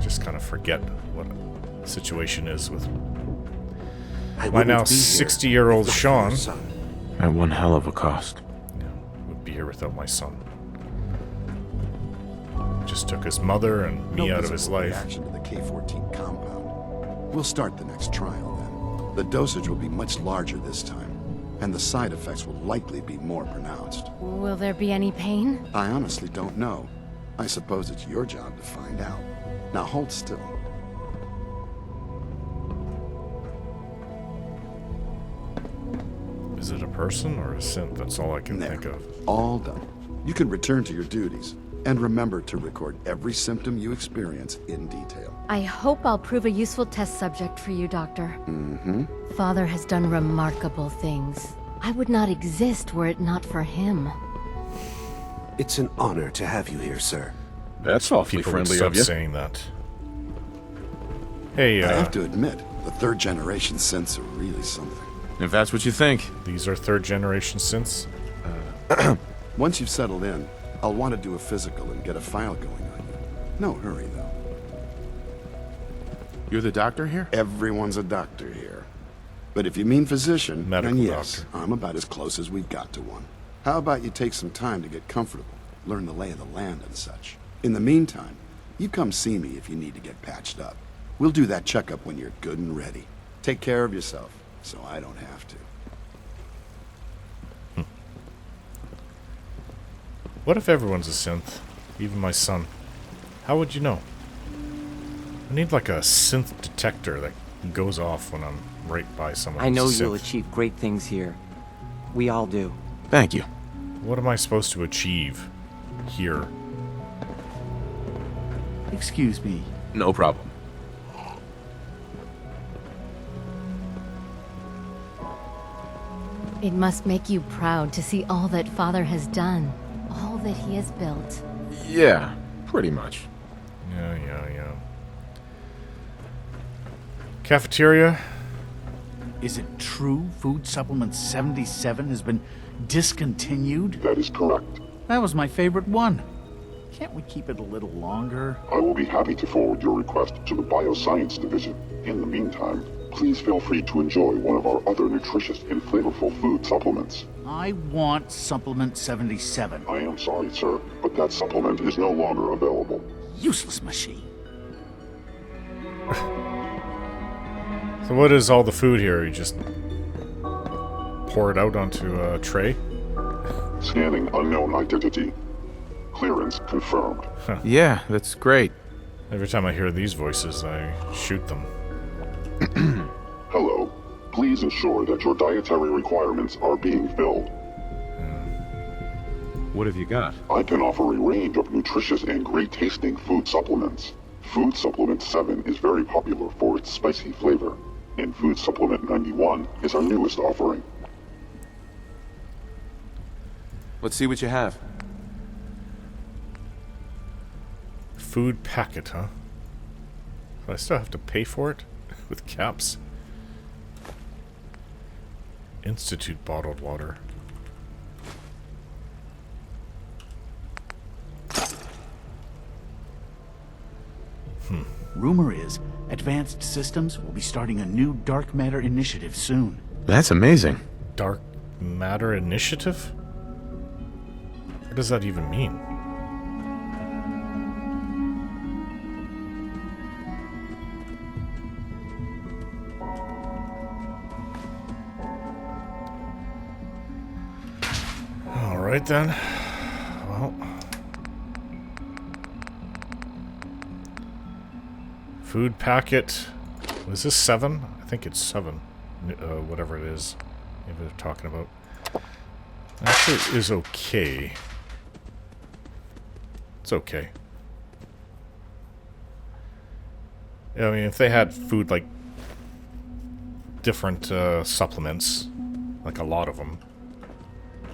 just kind of forget what the situation is with my now 60-year-old Shaun. At one hell of a cost. Yeah, would be here without my son. Just took his mother and me out of his life. Reaction to the K-14 compound. We'll start the next trial then. The dosage will be much larger this time, and the side effects will likely be more pronounced. Will there be any pain? I honestly don't know. I suppose it's your job to find out. Now hold still. Is it a person or a synth? That's all I can think of. All done. You can return to your duties. And remember to record every symptom you experience in detail. I hope I'll prove a useful test subject for you, Doctor. Mm-hmm. Father has done remarkable things. I would not exist were it not for him. It's an honor to have you here, sir. That's awfully People friendly would of you. stop saying that. Hey, I have to admit, the third-generation synths are really something. If that's what you think. These are third-generation synths? Once you've settled in, I'll want to do a physical and get a file going on you. No hurry, though. You're the doctor here? Everyone's a doctor here. But if you mean physician, Medical then yes, doctor. I'm about as close as we've got to one. How about you take some time to get comfortable, learn the lay of the land and such. In the meantime, you come see me if you need to get patched up. We'll do that checkup when you're good and ready. Take care of yourself, so I don't have to. What if everyone's a synth? Even my son. How would you know? I need like a synth detector that goes off when I'm right by someone. I know who's a you'll synth. achieve great things here. We all do. Thank you. What am I supposed to achieve here? Excuse me. No problem. It must make you proud to see all that Father has done. All that he has built. Yeah, pretty much. Yeah. Cafeteria? Is it true Food Supplement 77 has been discontinued? That is correct. That was my favorite one. Can't we keep it a little longer? I will be happy to forward your request to the Bioscience Division. In the meantime, please feel free to enjoy one of our other nutritious and flavorful food supplements. I want Supplement 77. I am sorry, sir, but that supplement is no longer available. Useless machine. So what is all the food here? You just pour it out onto a tray? Scanning unknown identity. Clearance confirmed. Yeah, that's great. Every time I hear these voices, I shoot them. Hello. Please ensure that your dietary requirements are being filled. What have you got? I can offer a range of nutritious and great-tasting food supplements. Food Supplement 7 is very popular for its spicy flavor. and Food Supplement 91 is our newest offering. Let's see what you have. Food packet, huh? I still have to pay for it? With caps? Institute bottled water. Rumor is, Advanced Systems will be starting a new dark matter initiative soon. That's amazing. Dark matter initiative? What does that even mean? Alright then. Well. Food packet. Was this 7? I think it's 7. Whatever it is. Maybe they're talking about. Actually, it is okay. It's okay. I mean, if they had food like different supplements, like a lot of them,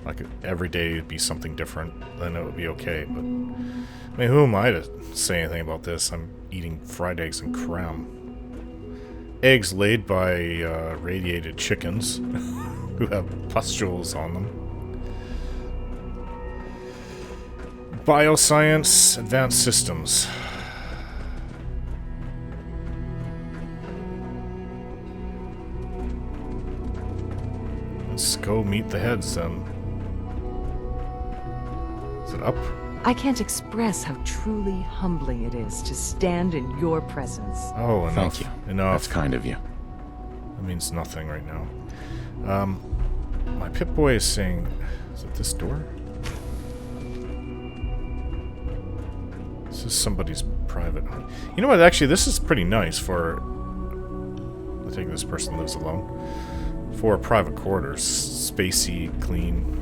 like every day it'd be something different, then it would be okay. But I mean, who am I to say anything about this? I'm eating fried eggs and cram. Eggs laid by radiated chickens who have pustules on them. Bioscience, advanced systems. Let's go meet the heads then. Is it up? I can't express how truly humbling it is to stand in your presence. Oh, enough. Thank you. Enough. That's kind of you. That means nothing right now. My Pip-Boy is saying... Is it this door? This is somebody's private... You know what, actually, this is pretty nice for... I think this person lives alone. For private quarters. Spacey, clean...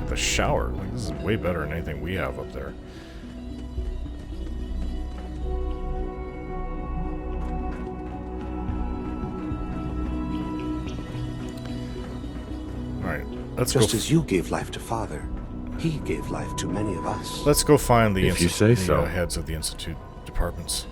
The shower. Like, this is way better than anything we have up there. Alright, let's go. Just as you gave life to Father, he gave life to many of us. Let's go find the, If you say so. Heads of the Institute departments.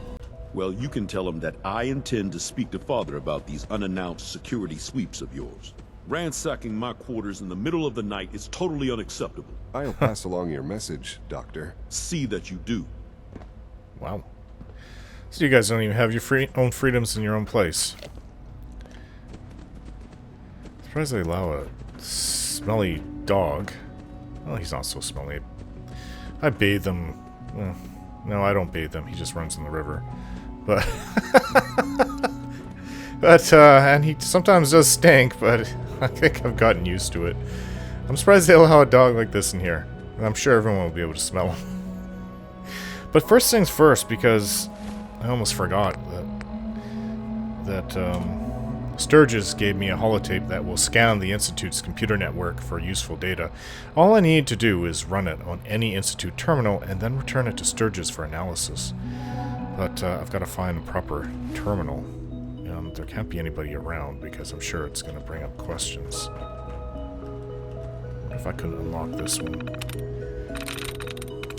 Well, you can tell him that I intend to speak to Father about these unannounced security sweeps of yours. Ransacking my quarters in the middle of the night is totally unacceptable. I'll pass along your message, Doctor. See that you do. Wow. So you guys don't even have your own freedoms in your own place. Surprised they allow a smelly dog. Well, he's not so smelly. I bathe him. Well, no, I don't bathe him. He just runs in the river. But... and he sometimes does stink, but I think I've gotten used to it. I'm surprised they allow a dog like this in here. And I'm sure everyone will be able to smell him. But first things first, because I almost forgot that Sturgis gave me a holotape that will scan the Institute's computer network for useful data. All I need to do is run it on any Institute terminal and then return it to Sturgis for analysis. But I've got to find a proper terminal. There can't be anybody around because I'm sure it's going to bring up questions. What if I couldn't unlock this one?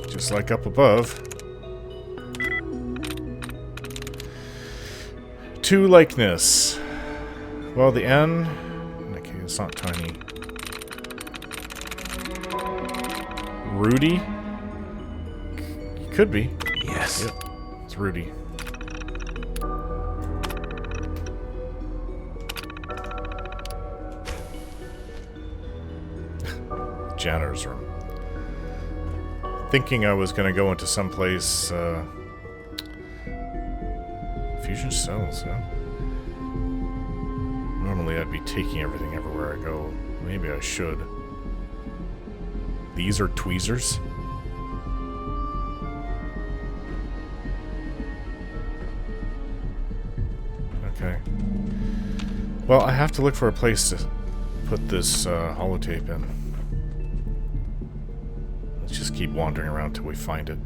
Just like up above. To likeness. Well, the N... Okay, it's not tiny. Rudy? Could be. Yes. Yep, it's Rudy. Janitor's room. Thinking I was going to go into someplace... fusion cells, huh? Normally I'd be taking everything everywhere I go. Maybe I should. These are tweezers? Okay. Well, I have to look for a place to put this holotape in. Let's just keep wandering around till we find it.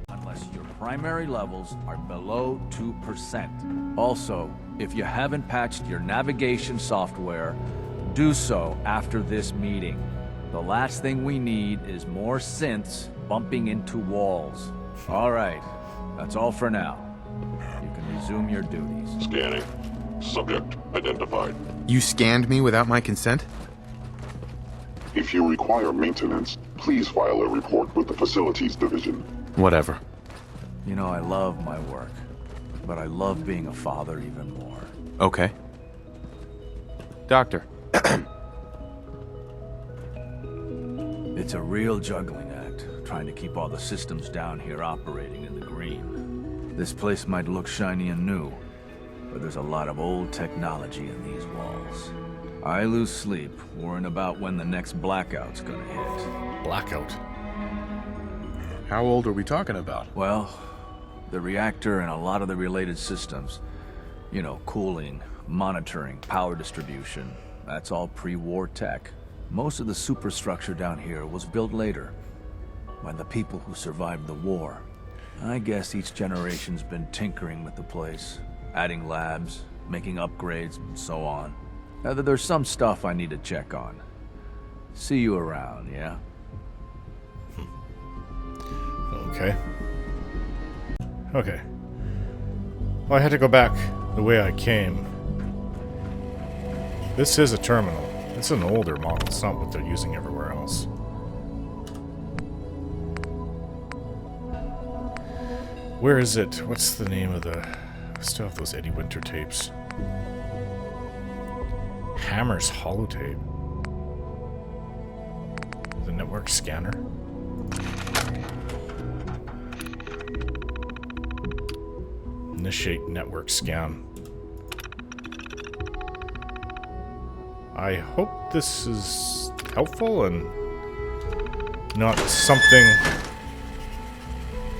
Unless you're primary levels are below 2%. Also, if you haven't patched your navigation software, do so after this meeting. The last thing we need is more synths bumping into walls. All right, that's all for now. You can resume your duties. Scanning. Subject identified. You scanned me without my consent? If you require maintenance, please file a report with the Facilities Division. Whatever. You know, I love my work, but I love being a father even more. Okay. Doctor. It's a real juggling act, trying to keep all the systems down here operating in the green. This place might look shiny and new, but there's a lot of old technology in these walls. I lose sleep worrying about when the next blackout's gonna hit. Blackout? How old are we talking about? Well, the reactor and a lot of the related systems. You know, cooling, monitoring, power distribution. That's all pre-war tech. Most of the superstructure down here was built later, by the people who survived the war. I guess each generation's been tinkering with the place, adding labs, making upgrades, and so on. There's some stuff I need to check on. See you around, yeah? Okay. Okay. Well, I had to go back the way I came. This is a terminal. It's an older model. It's not what they're using everywhere else. Where is it? What's the name of the... I still have those Eddie Winter tapes. Hammer's holotape. The network scanner. Initiate network scan. I hope this is helpful and not something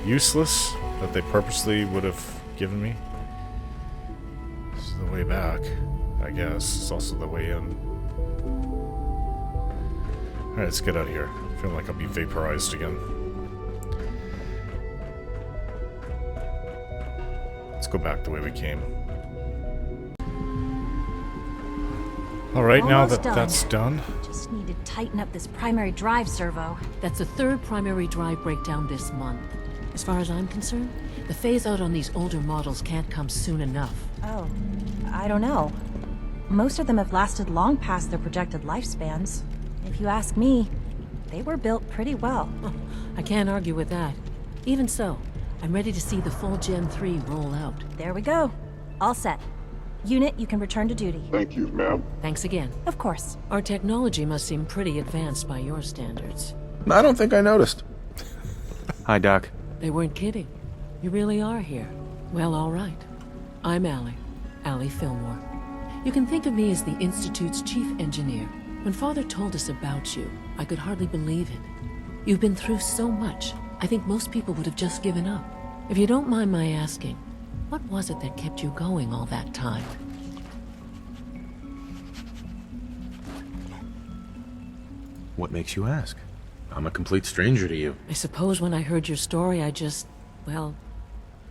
useless that they purposely would have given me. This is the way back, I guess. It's also the way in. Alright, let's get out of here. I feel like I'll be vaporized again. Let's go back the way we came. Alright, now that that's done. Just need to tighten up this primary drive servo. That's the third primary drive breakdown this month. As far as I'm concerned, the phase out on these older models can't come soon enough. Oh, I don't know. Most of them have lasted long past their projected lifespans. If you ask me, they were built pretty well. I can't argue with that. Even so, I'm ready to see the full Gen 3 roll out. There we go. All set. Unit, you can return to duty. Thank you, ma'am. Thanks again. Of course. Our technology must seem pretty advanced by your standards. I don't think I noticed. Hi, Doc. They weren't kidding. You really are here. Well, all right. I'm Allie Fillmore. You can think of me as the Institute's chief engineer. When Father told us about you, I could hardly believe it. You've been through so much, I think most people would have just given up. If you don't mind my asking, what was it that kept you going all that time? What makes you ask? I'm a complete stranger to you. I suppose when I heard your story, well,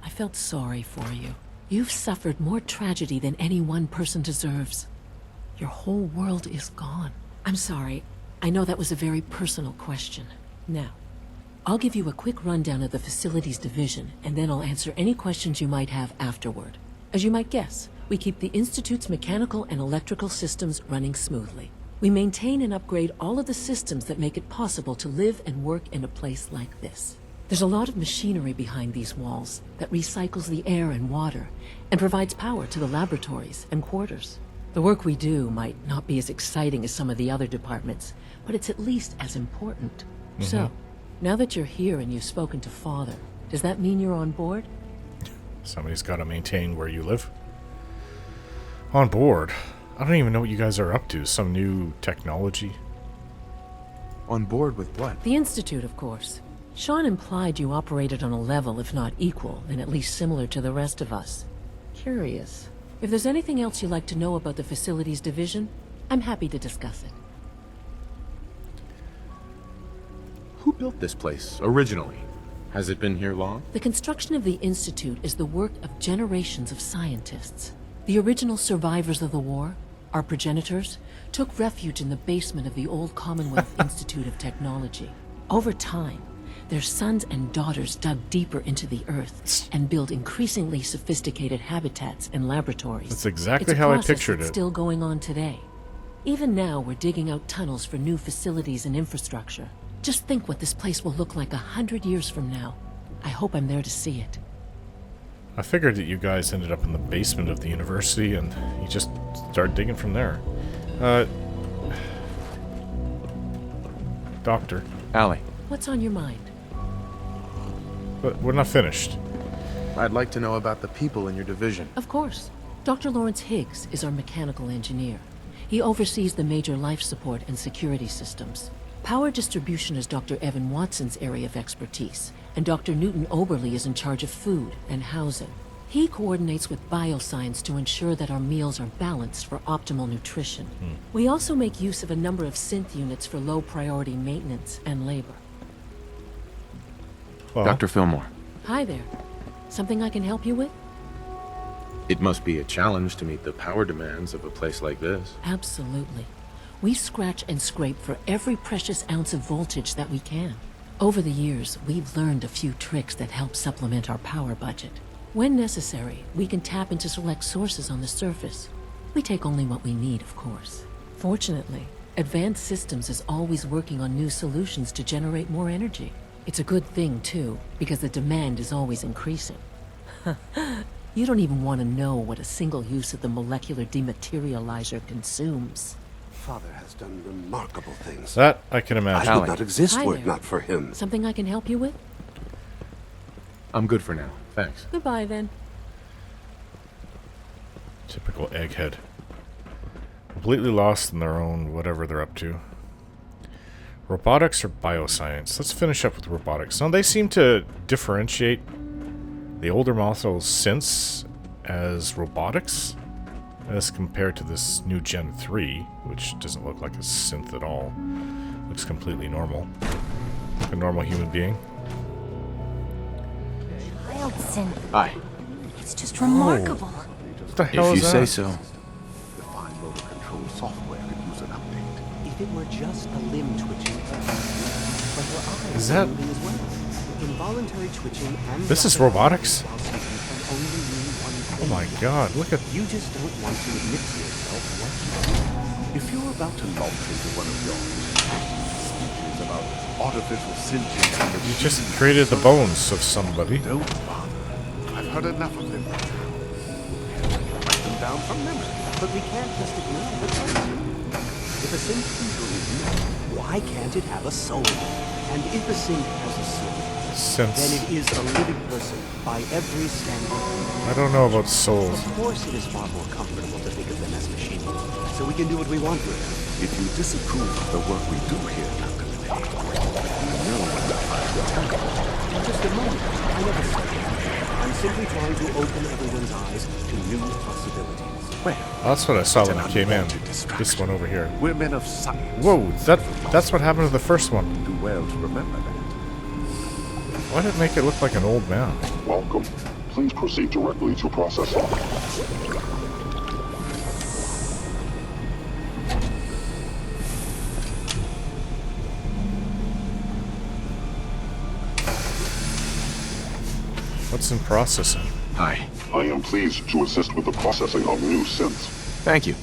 I felt sorry for you. You've suffered more tragedy than any one person deserves. Your whole world is gone. I'm sorry. I know that was a very personal question. Now, I'll give you a quick rundown of the Facilities Division, and then I'll answer any questions you might have afterward. As you might guess, we keep the Institute's mechanical and electrical systems running smoothly. We maintain and upgrade all of the systems that make it possible to live and work in a place like this. There's a lot of machinery behind these walls that recycles the air and water and provides power to the laboratories and quarters. The work we do might not be as exciting as some of the other departments, but it's at least as important. So, now that you're here and you've spoken to Father, does that mean you're on board? Somebody's got to maintain where you live. On board? I don't even know what you guys are up to. Some new technology? On board with what? The Institute, of course. Shaun implied you operated on a level, if not equal, then at least similar to the rest of us. Curious. If there's anything else you'd like to know about the Facilities Division, I'm happy to discuss it. Who built this place, originally? Has it been here long? The construction of the Institute is the work of generations of scientists. The original survivors of the war, our progenitors, took refuge in the basement of the old Commonwealth Institute of Technology. Over time, their sons and daughters dug deeper into the earth and built increasingly sophisticated habitats and laboratories. That's exactly how I pictured It's it. still going on today. Even now, we're digging out tunnels for new facilities and infrastructure. Just think what this place will look like 100 years from now. I hope I'm there to see it. I figured that you guys ended up in the basement of the university and you just started digging from there. Doctor. Allie. What's on your mind? But we're not finished. I'd like to know about the people in your division. Of course. Dr. Lawrence Higgs is our mechanical engineer. He oversees the major life support and security systems. Power distribution is Dr. Evan Watson's area of expertise, and Dr. Newton Oberly is in charge of food and housing. He coordinates with bioscience to ensure that our meals are balanced for optimal nutrition. We also make use of a number of synth units for low-priority maintenance and labor. Well, Dr. Fillmore. Hi there. Something I can help you with? It must be a challenge to meet the power demands of a place like this. Absolutely. We scratch and scrape for every precious ounce of voltage that we can. Over the years, we've learned a few tricks that help supplement our power budget. When necessary, we can tap into select sources on the surface. We take only what we need, of course. Fortunately, Advanced Systems is always working on new solutions to generate more energy. It's a good thing, too, because the demand is always increasing. You don't even want to know what a single use of the molecular dematerializer consumes. Father has done remarkable things. That I can imagine. I would not exist Hi were it there. not for him. Something I can help you with? I'm good for now. Thanks. Goodbye, then. Typical egghead. Completely lost in their own whatever they're up to. Robotics or bioscience? Let's finish up with robotics. Now, they seem to differentiate the older model synths as robotics as compared to this new Gen 3, which doesn't look like a synth at all. Looks completely normal. Like a normal human being. Wild synth. Hi. It's just remarkable. What the hell is that? If you say so. The fine motor control software could use an update. If it were just a limb twitching, but her eyes Is that... moving as well. Involuntary twitching and This is robotics? while sleeping can only mean one thing. Oh my god, look at... You just don't want to admit to yourself what you do. If you're about to launch into one of your speeches about artificial sentience and the You just created the bones of somebody. Don't bother. I've heard enough of them by now. Write them down from memory. But we can't just ignore the truth. If a synth can breathe, why can't it have a soul? And if a synth has a soul, then it is a living person by every standard. I don't know about souls. Of course it is far more comfortable to think of them as machines, so we can do what we want with them. If you disapprove of the work we do here, Dr. Lemay, you know what I'm trying to tell you. Just a moment, I never said that. I'm simply trying to open everyone's eyes to new possibilities. Well, That's what I saw when I came in. This one over here. we're men of science. Whoa, that's what happened to the first one. Do well to remember that. Why did it make it look like an old man? Welcome. Please proceed directly to processing. What's in processing? Hi. I am pleased to assist with the processing of new synths. Thank you.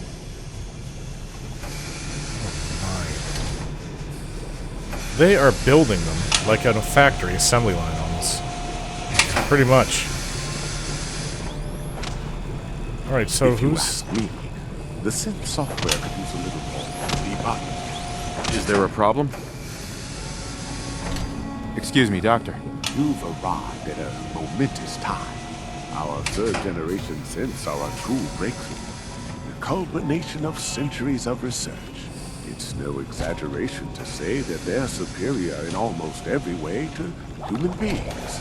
They are building them like at a factory assembly line almost. Pretty much. Alright, so If you who's... ask me, the synth software could use a little more debugging. Is there a problem? Excuse me, Doctor. You've arrived at a momentous time. Our third-generation synths are a true breakthrough. The culmination of centuries of research. It's no exaggeration to say that they're superior in almost every way to human beings.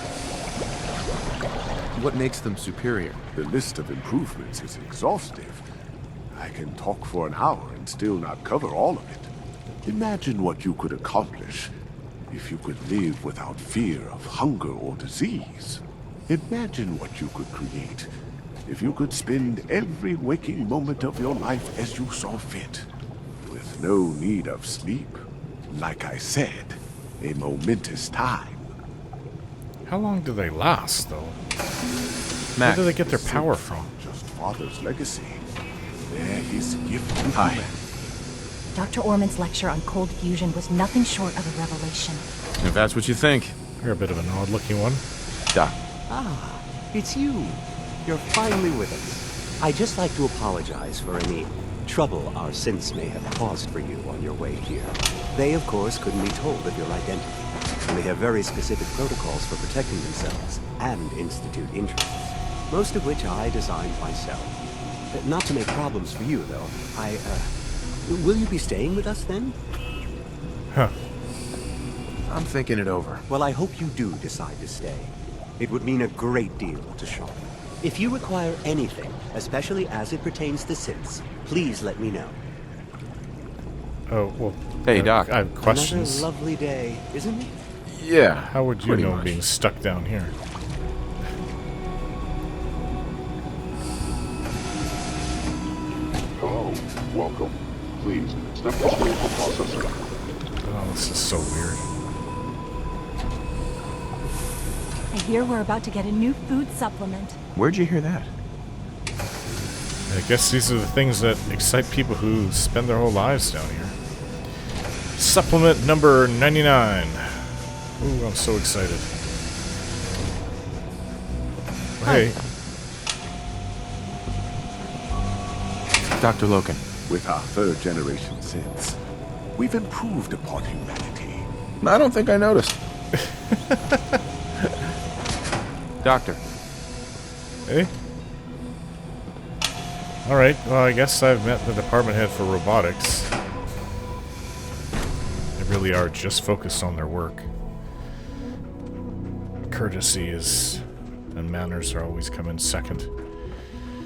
What makes them superior? The list of improvements is exhaustive. I can talk for an hour and still not cover all of it. Imagine what you could accomplish If you could live without fear of hunger or disease, imagine what you could create if you could spend every waking moment of your life as you saw fit, with no need of sleep. Like I said, a momentous time. How long do they last, though? Where Mac. do they get their power from? Just Father's legacy. They're his gift to Hi. humanity. Dr. Orman's lecture on cold fusion was nothing short of a revelation. If that's what you think. You're a bit of an odd-looking one. Doc. Ah, it's you. You're finally with us. I'd just like to apologize for any trouble our synths may have caused for you on your way here. They, of course, couldn't be told of your identity, and they have very specific protocols for protecting themselves and Institute interests, most of which I designed myself. Not to make problems for you, though. Will you be staying with us then? Huh. I'm thinking it over. Well, I hope you do decide to stay. It would mean a great deal to Shaun. If you require anything, especially as it pertains to synths, please let me know. Oh, well... Hey, Doc. I have questions. Another lovely day, isn't it? Yeah. How would you pretty know much. being stuck down here? Hello, welcome. Please, step this way for processing. Oh, this is so weird. I hear we're about to get a new food supplement. Where'd you hear that? I guess these are the things that excite people who spend their whole lives down here. Supplement number 99. Ooh, I'm so excited. Hey. Dr. Loken. With our third generation synths, we've improved upon humanity. I don't think I noticed. Doctor. Hey? Alright, well I guess I've met the department head for robotics. They really are just focused on their work. Courtesy is... and manners are always come in second.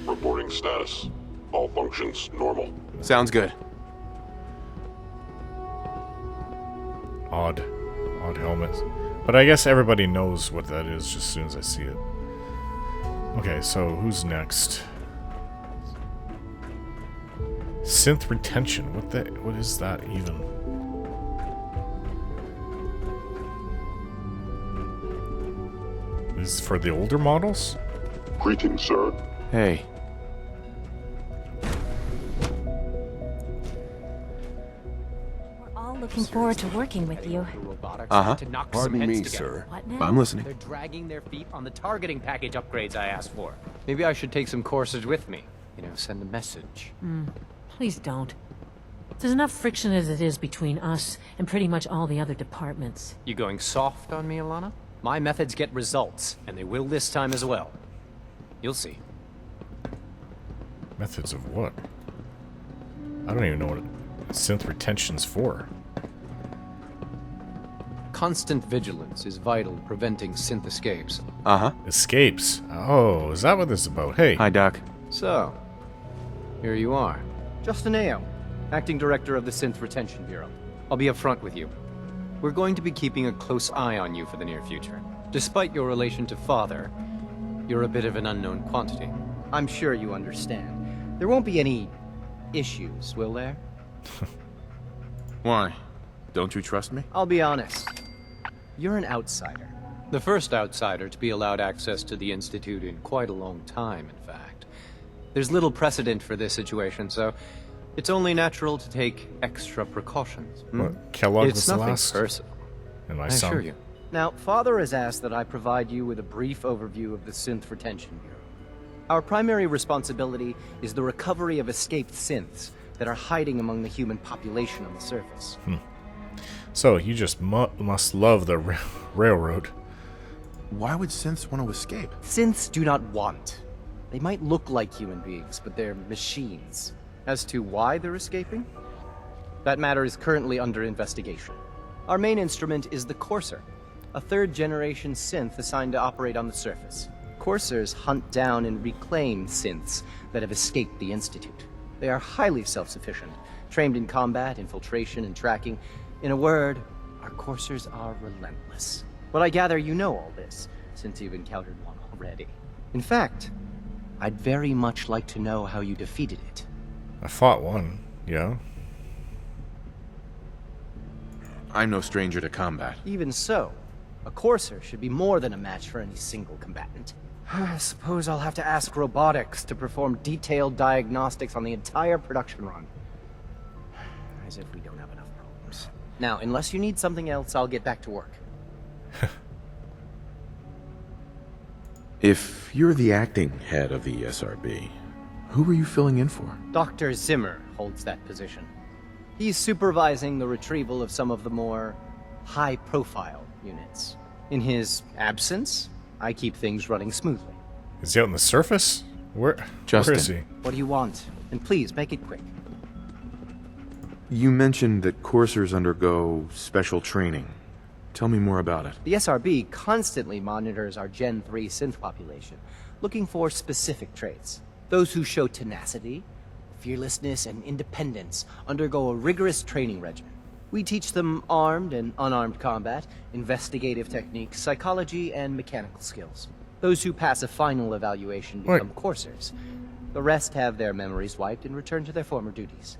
Reporting status. All functions normal. Sounds good. Odd helmet. But I guess everybody knows what that is just as soon as I see it. Okay, so who's next? Synth retention. What is that even? This is for the older models? Greetings, sir. Hey. Looking forward to working with you. Uh-huh. Pardon me, sir. What now? I'm listening. They're dragging their feet on the targeting package upgrades I asked for. Maybe I should take some courses with me. You know, send a message. Please don't. There's enough friction as it is between us and pretty much all the other departments. You going soft on me, Alana? My methods get results, and they will this time as well. You'll see. Methods of what? I don't even know what synth retention's for. Constant vigilance is vital to preventing synth escapes. Uh-huh. Escapes? Oh, is that what this is about? Hey. Hi, Doc. So, here you are. Justin Ayo, Acting Director of the Synth Retention Bureau. I'll be upfront with you. We're going to be keeping a close eye on you for the near future. Despite your relation to Father, you're a bit of an unknown quantity. I'm sure you understand. There won't be any issues, will there? Why? Don't you trust me? I'll be honest. You're an outsider. The first outsider to be allowed access to the Institute in quite a long time, in fact. There's little precedent for this situation, so it's only natural to take extra precautions. What? Kellogg It's was the nothing last? personal. And my I son. assure you. Now, Father has asked that I provide you with a brief overview of the Synth Retention Bureau. Our primary responsibility is the recovery of escaped synths that are hiding among the human population on the surface. So, you just must love the railroad. Why would synths want to escape? Synths do not want. They might look like human beings, but they're machines. As to why they're escaping? That matter is currently under investigation. Our main instrument is the Courser, a third-generation synth assigned to operate on the surface. Coursers hunt down and reclaim synths that have escaped the Institute. They are highly self-sufficient, trained in combat, infiltration, and tracking. In a word, are Our coursers are relentless. But I gather you know all this, since you've encountered one already. In fact, I'd very much like to know how you defeated it. I fought one, yeah. I'm no stranger to combat. Even so, a courser should be more than a match for any single combatant. I suppose I'll have to ask robotics to perform detailed diagnostics on the entire production run. As if we don't have enough problems. Now, unless you need something else, I'll get back to work. If you're the acting head of the SRB, who are you filling in for? Dr. Zimmer holds that position. He's supervising the retrieval of some of the more high-profile units. In his absence, I keep things running smoothly. Is he out on the surface? Where is he? What do you want? And please, make it quick. You mentioned that coursers undergo special training. Tell me more about it. The SRB constantly monitors our Gen 3 synth population, looking for specific traits. Those who show tenacity, fearlessness, and independence undergo a rigorous training regimen. We teach them armed and unarmed combat, investigative techniques, psychology, and mechanical skills. Those who pass a final evaluation become coursers. The rest have their memories wiped and return to their former duties.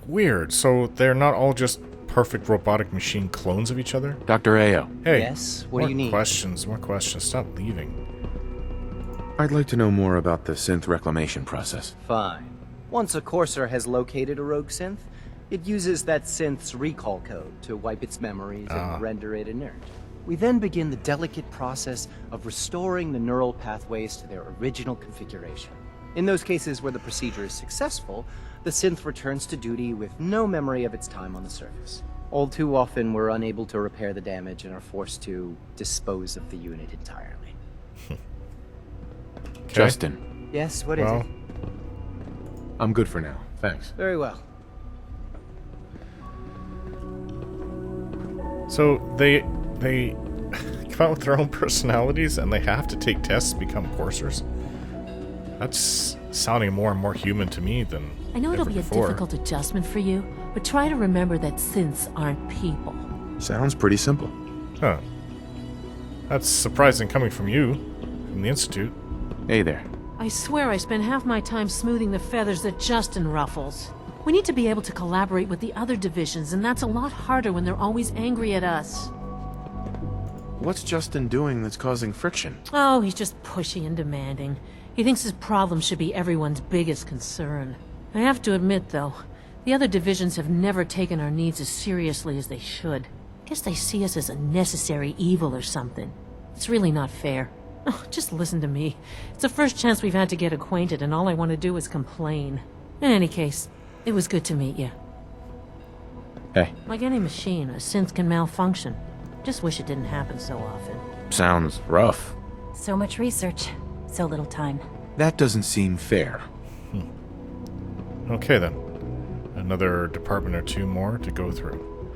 Weird. So they're not all just perfect robotic machine clones of each other? Dr. Ayo. Hey. Yes? What do you need? More questions. Stop leaving. I'd like to know more about the synth reclamation process. Fine. Once a courser has located a rogue synth, it uses that synth's recall code to wipe its memories and render it inert. We then begin the delicate process of restoring the neural pathways to their original configuration. In those cases where the procedure is successful, the synth returns to duty with no memory of its time on the surface. All too often, we're unable to repair the damage and are forced to dispose of the unit entirely. Justin. Yes, what is it? I'm good for now. Thanks. Very well. So they come out with their own personalities and they have to take tests to become coursers? That's sounding more and more human to me than I know it'll ever be a before. difficult adjustment for you, but try to remember that synths aren't people. Sounds pretty simple. Huh. That's surprising coming from you, from the Institute. Hey there. I swear I spend half my time smoothing the feathers that Justin ruffles. We need to be able to collaborate with the other divisions, and that's a lot harder when they're always angry at us. What's Justin doing that's causing friction? Oh, he's just pushy and demanding. He thinks his problem should be everyone's biggest concern. I have to admit, though, the other divisions have never taken our needs as seriously as they should. Guess they see us as a necessary evil or something. It's really not fair. Oh, just listen to me. It's the first chance we've had to get acquainted, and all I want to do is complain. In any case, it was good to meet you. Hey. Like any machine, a synth can malfunction. Just wish it didn't happen so often. Sounds rough. So much research, so little time. That doesn't seem fair. Okay then. Another department or two more to go through.